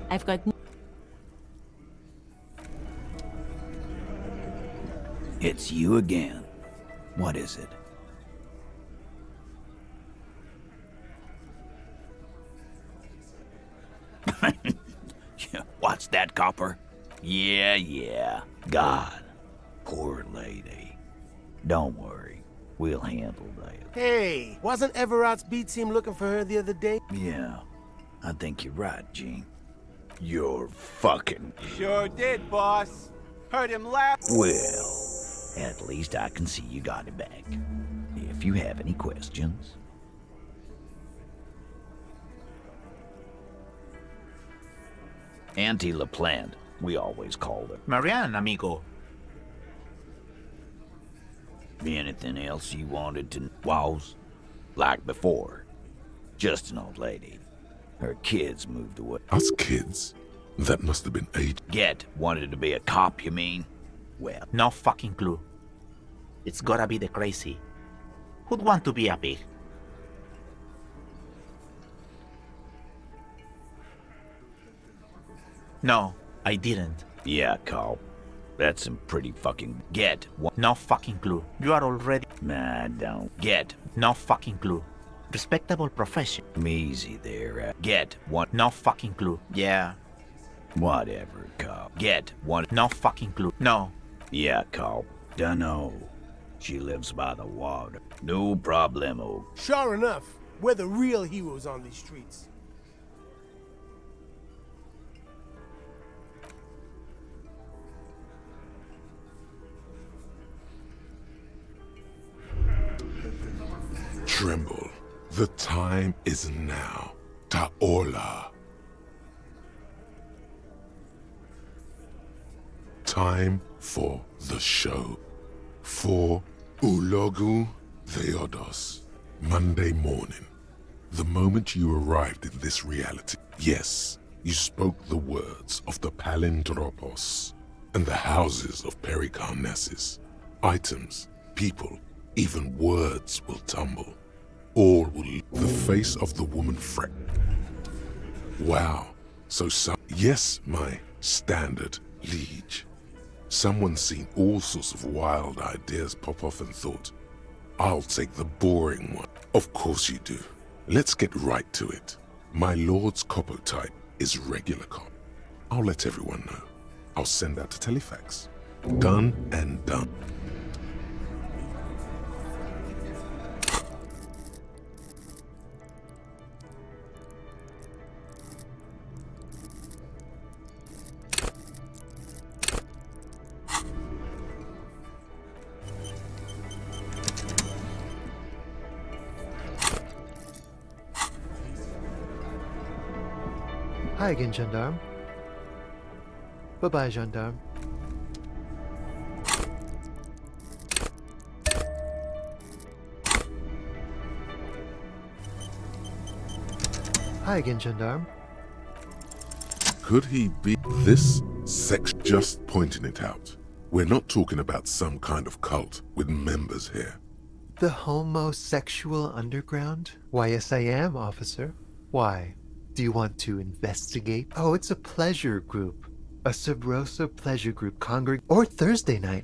I've got... It's you again. What is it? What's that, copper? Yeah. God. Poor lady. Don't worry. We'll handle that. Hey, wasn't Everott's B team looking for her the other day? Yeah. I think you're right, Gene. You're fucking... Sure did, boss. Heard him laugh. Well, at least I can see you got it back. If you have any questions... Auntie LaPlante, we always called her. Marianne, amigo. Anything else you wanted to... Was? Like before. Just an old lady. Her kids moved away. Us kids? That must have been age. Get wanted to be a cop, you mean? Well, No fucking clue. It's gotta be the crazy. Who'd want to be a pig? No, I didn't. yeah, cop. That's some pretty fucking... Get what? No fucking clue. You are already... Nah, don't. Get. No fucking clue. Respectable profession. Easy there. Get one. No fucking clue. Yeah. Whatever, cop. Get one. No fucking clue. No. Yeah, cop. Dunno. She lives by the water. No problemo. Sure enough, we're the real heroes on these streets. Tremble. The time is now. Ta'ola. Time for the show. For Ulogu Theodos. Monday morning. The moment you arrived in this reality, yes, you spoke the words of the Palindropos and the houses of Pericarnassus. Items, people, even words will tumble. All will leave the face of the woman fret. Wow, so some... Yes, my standard liege. Someone's seen all sorts of wild ideas pop off and thought, I'll take the boring one. Of course you do. Let's get right to it. My lord's copo type is regular cop. I'll let everyone know. I'll send out a telefax. Done and done. Hi again, gendarme. Bye-bye, gendarme. Hi again, gendarme. Could he be this sex? Just pointing it out. We're not talking about some kind of cult with members here. The homosexual underground? Why, yes I am, officer. Why? Do you want to investigate? Oh, it's a pleasure group. A Sub Rosa pleasure group or Thursday night.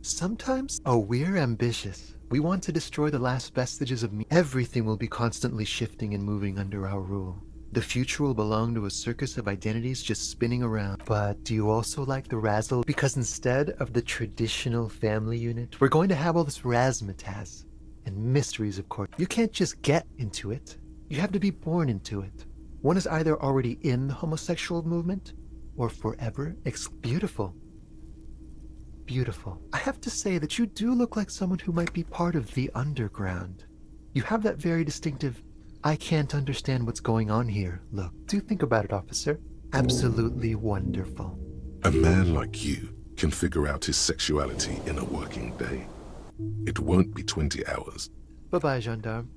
Sometimes, oh, we're ambitious. We want to destroy the last vestiges of me. Everything will be constantly shifting and moving under our rule. The future will belong to a circus of identities just spinning around. But do you also like the razzle? Because instead of the traditional family unit, we're going to have all this razzmatazz and mysteries, of course. You can't just get into it. You have to be born into it. One is either already in the homosexual movement or forever. Beautiful. Beautiful. I have to say that you do look like someone who might be part of the underground. You have that very distinctive, I can't understand what's going on here look. Do think about it, officer. Absolutely wonderful. A man like you can figure out his sexuality in a working day. It won't be 20 hours. Bye-bye, gendarme.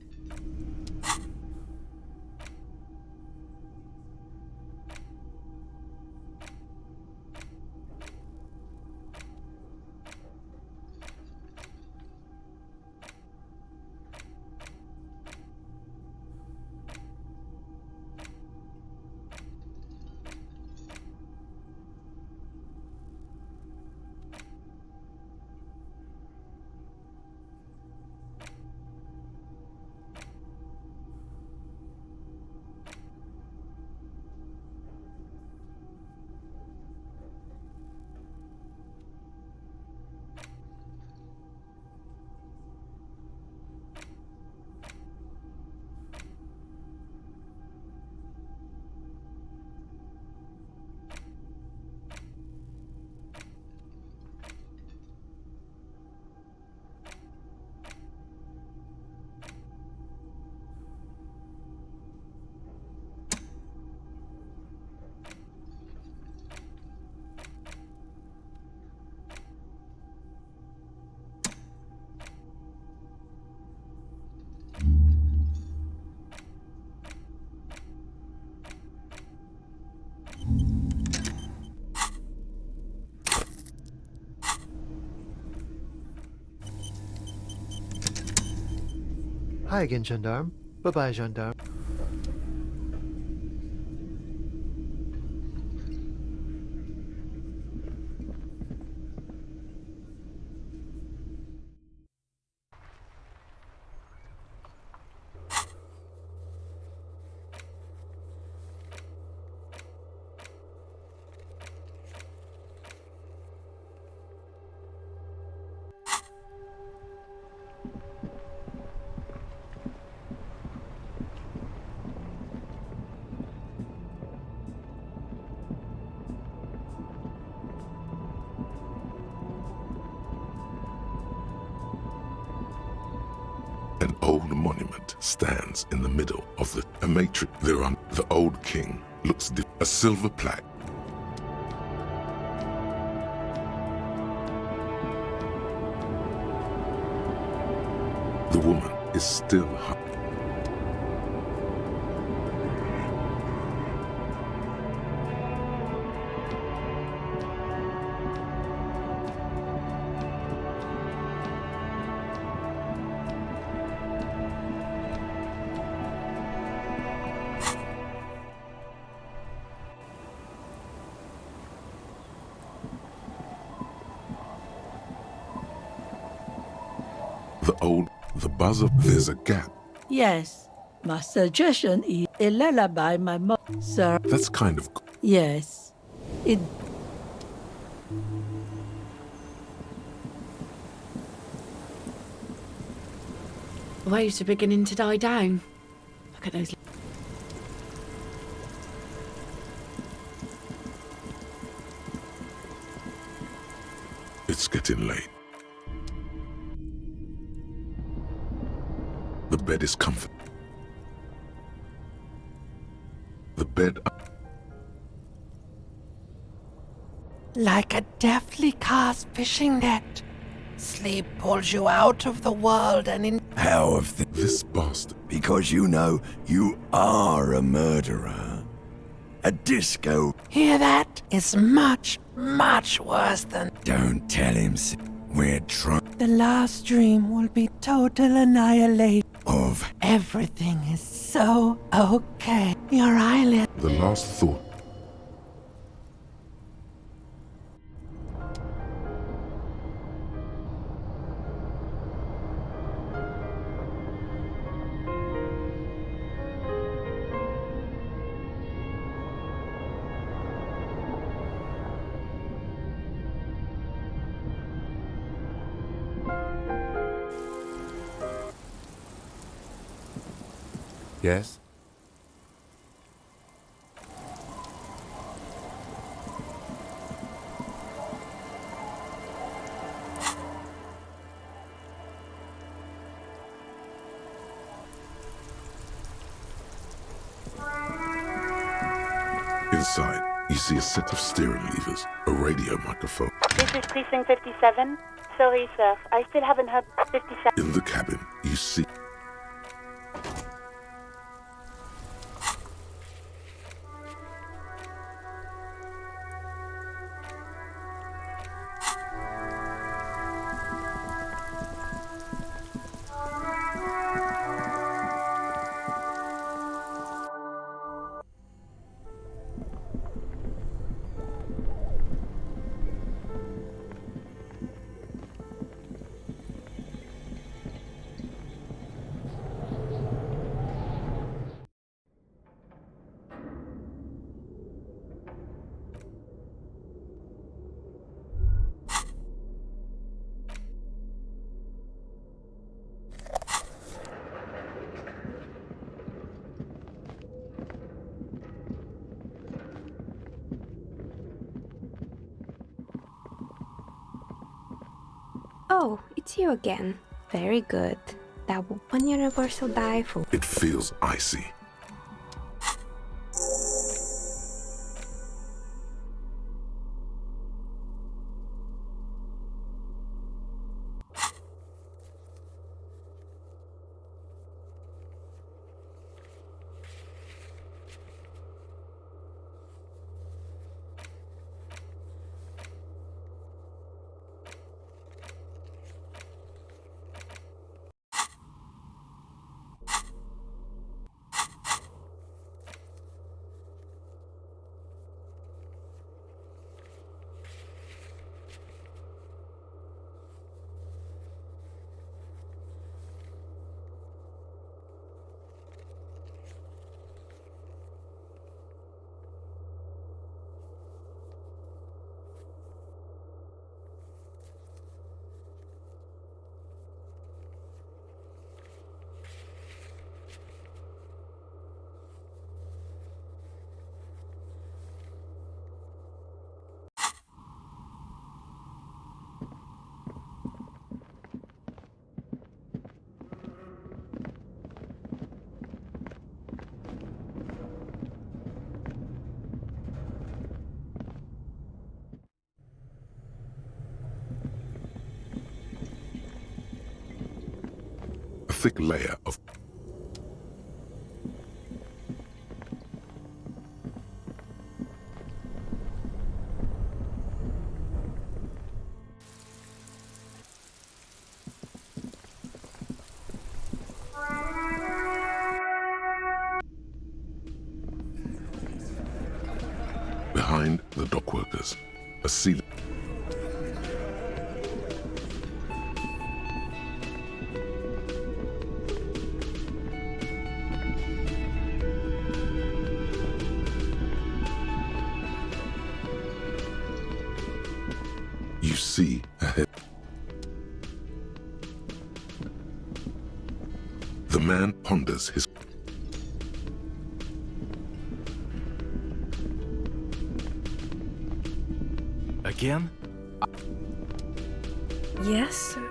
Hi again, gendarme. Bye-bye, gendarme. An old monument stands in the middle of a matrix. The old king looks a silver plaque. The woman is still hung. The buzzer, there's a gap. Yes. My suggestion is a lullaby my mother, sir. That's kind of... Yes. It... Waves are beginning to die down. Look at those... It's getting late. The bed is comfort. The bed... Like a deftly cast fishing net, sleep pulls you out of the world and in... How of this bastard? Because you know you are a murderer. A disco... Hear that? It's much, much worse than... Don't tell him, we're trying... The last dream will be total annihilation. Of... Everything is so okay. Your eyelid... The last thought. Yes? Inside, you see a set of steering levers, a radio microphone. This is Precinct 57. Sorry, sir. I still haven't heard 57. In the cabin, you see... Oh, it's you again. Very good. That one universal die for. It feels icy. thick layer of behind the dockworkers, a ceiling. You see ahead. The man ponders his. Again? Yes, sir.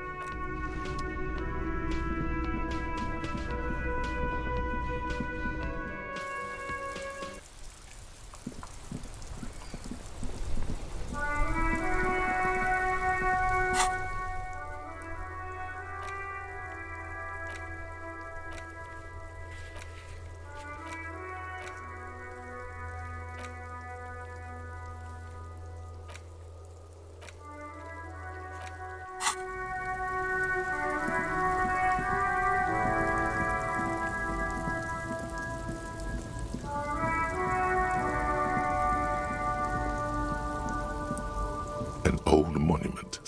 An old monument.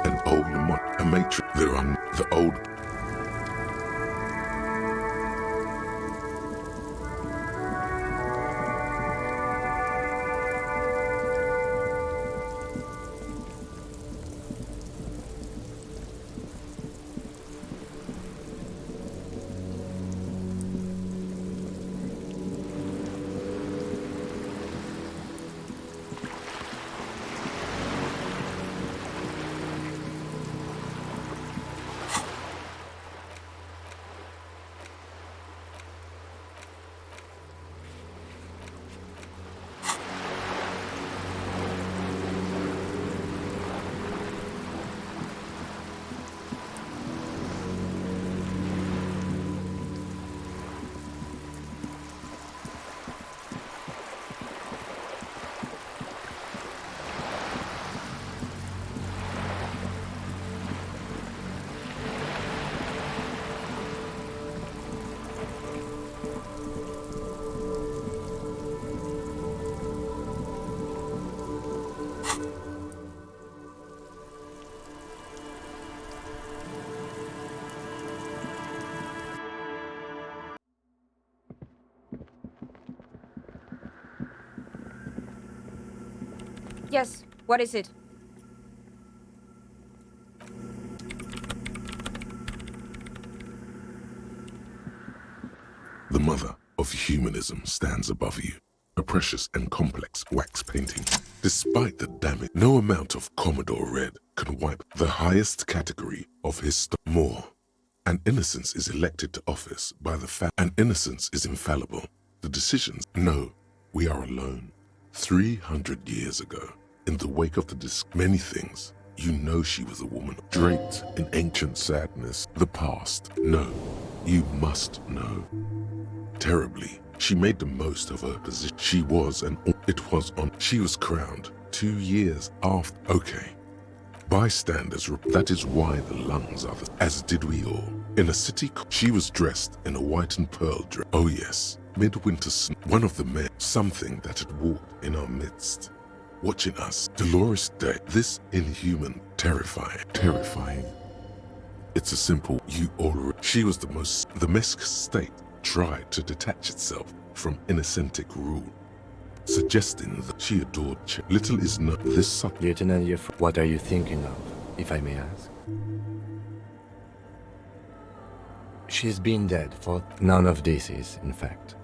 An old a matrix. There are the old. Yes, what is it? The mother of humanism stands above you, a precious and complex wax painting. Despite the damage, no amount of Commodore Red can wipe the highest category of his more. And innocence is elected to office by the fact, and innocence is infallible. The decisions, no, we are alone. 300 years ago, in the wake of the many things, you know she was a woman draped in ancient sadness. The past, no, you must know. Terribly, she made the most of her position. She was, and it was on. She was crowned 2 years after. Okay. Bystanders, that is why the lungs are as did we all. In a city, she was dressed in a white and pearl dress. Oh yes, midwinter snow. One of the men, something that had walked in our midst. Watching us, Dolores Day, this inhuman, terrifying. It's a simple, you already. She was the Mesk state tried to detach itself from innocentic rule, suggesting that she adored little is known. This Lieutenant Yef, what are you thinking of, if I may ask? She's been dead for none of this is, in fact.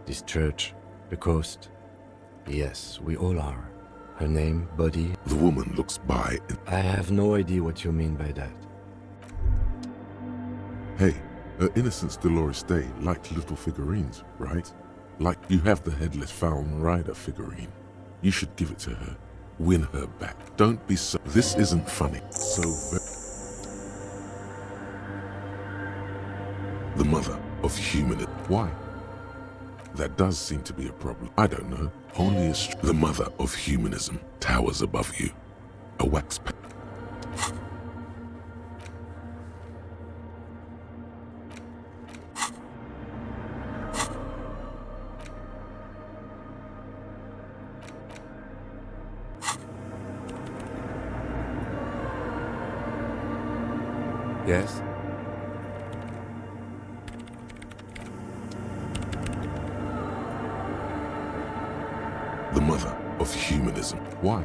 This church, the coast. Yes, we all are. Her name, body. The woman looks by. I have no idea what you mean by that. Hey, her innocence Dolores Day liked little figurines, right? Like you have the headless Falcon Rider figurine. You should give it to her. Win her back. Don't be so. This isn't funny. So. of humanism. Why? That does seem to be a problem. I don't know. Only the mother of humanism towers above you. A wax pen. Yes? The mother of humanism. Why?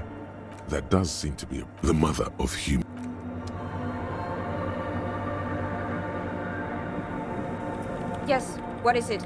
That does seem to be the mother of human. Yes, what is it?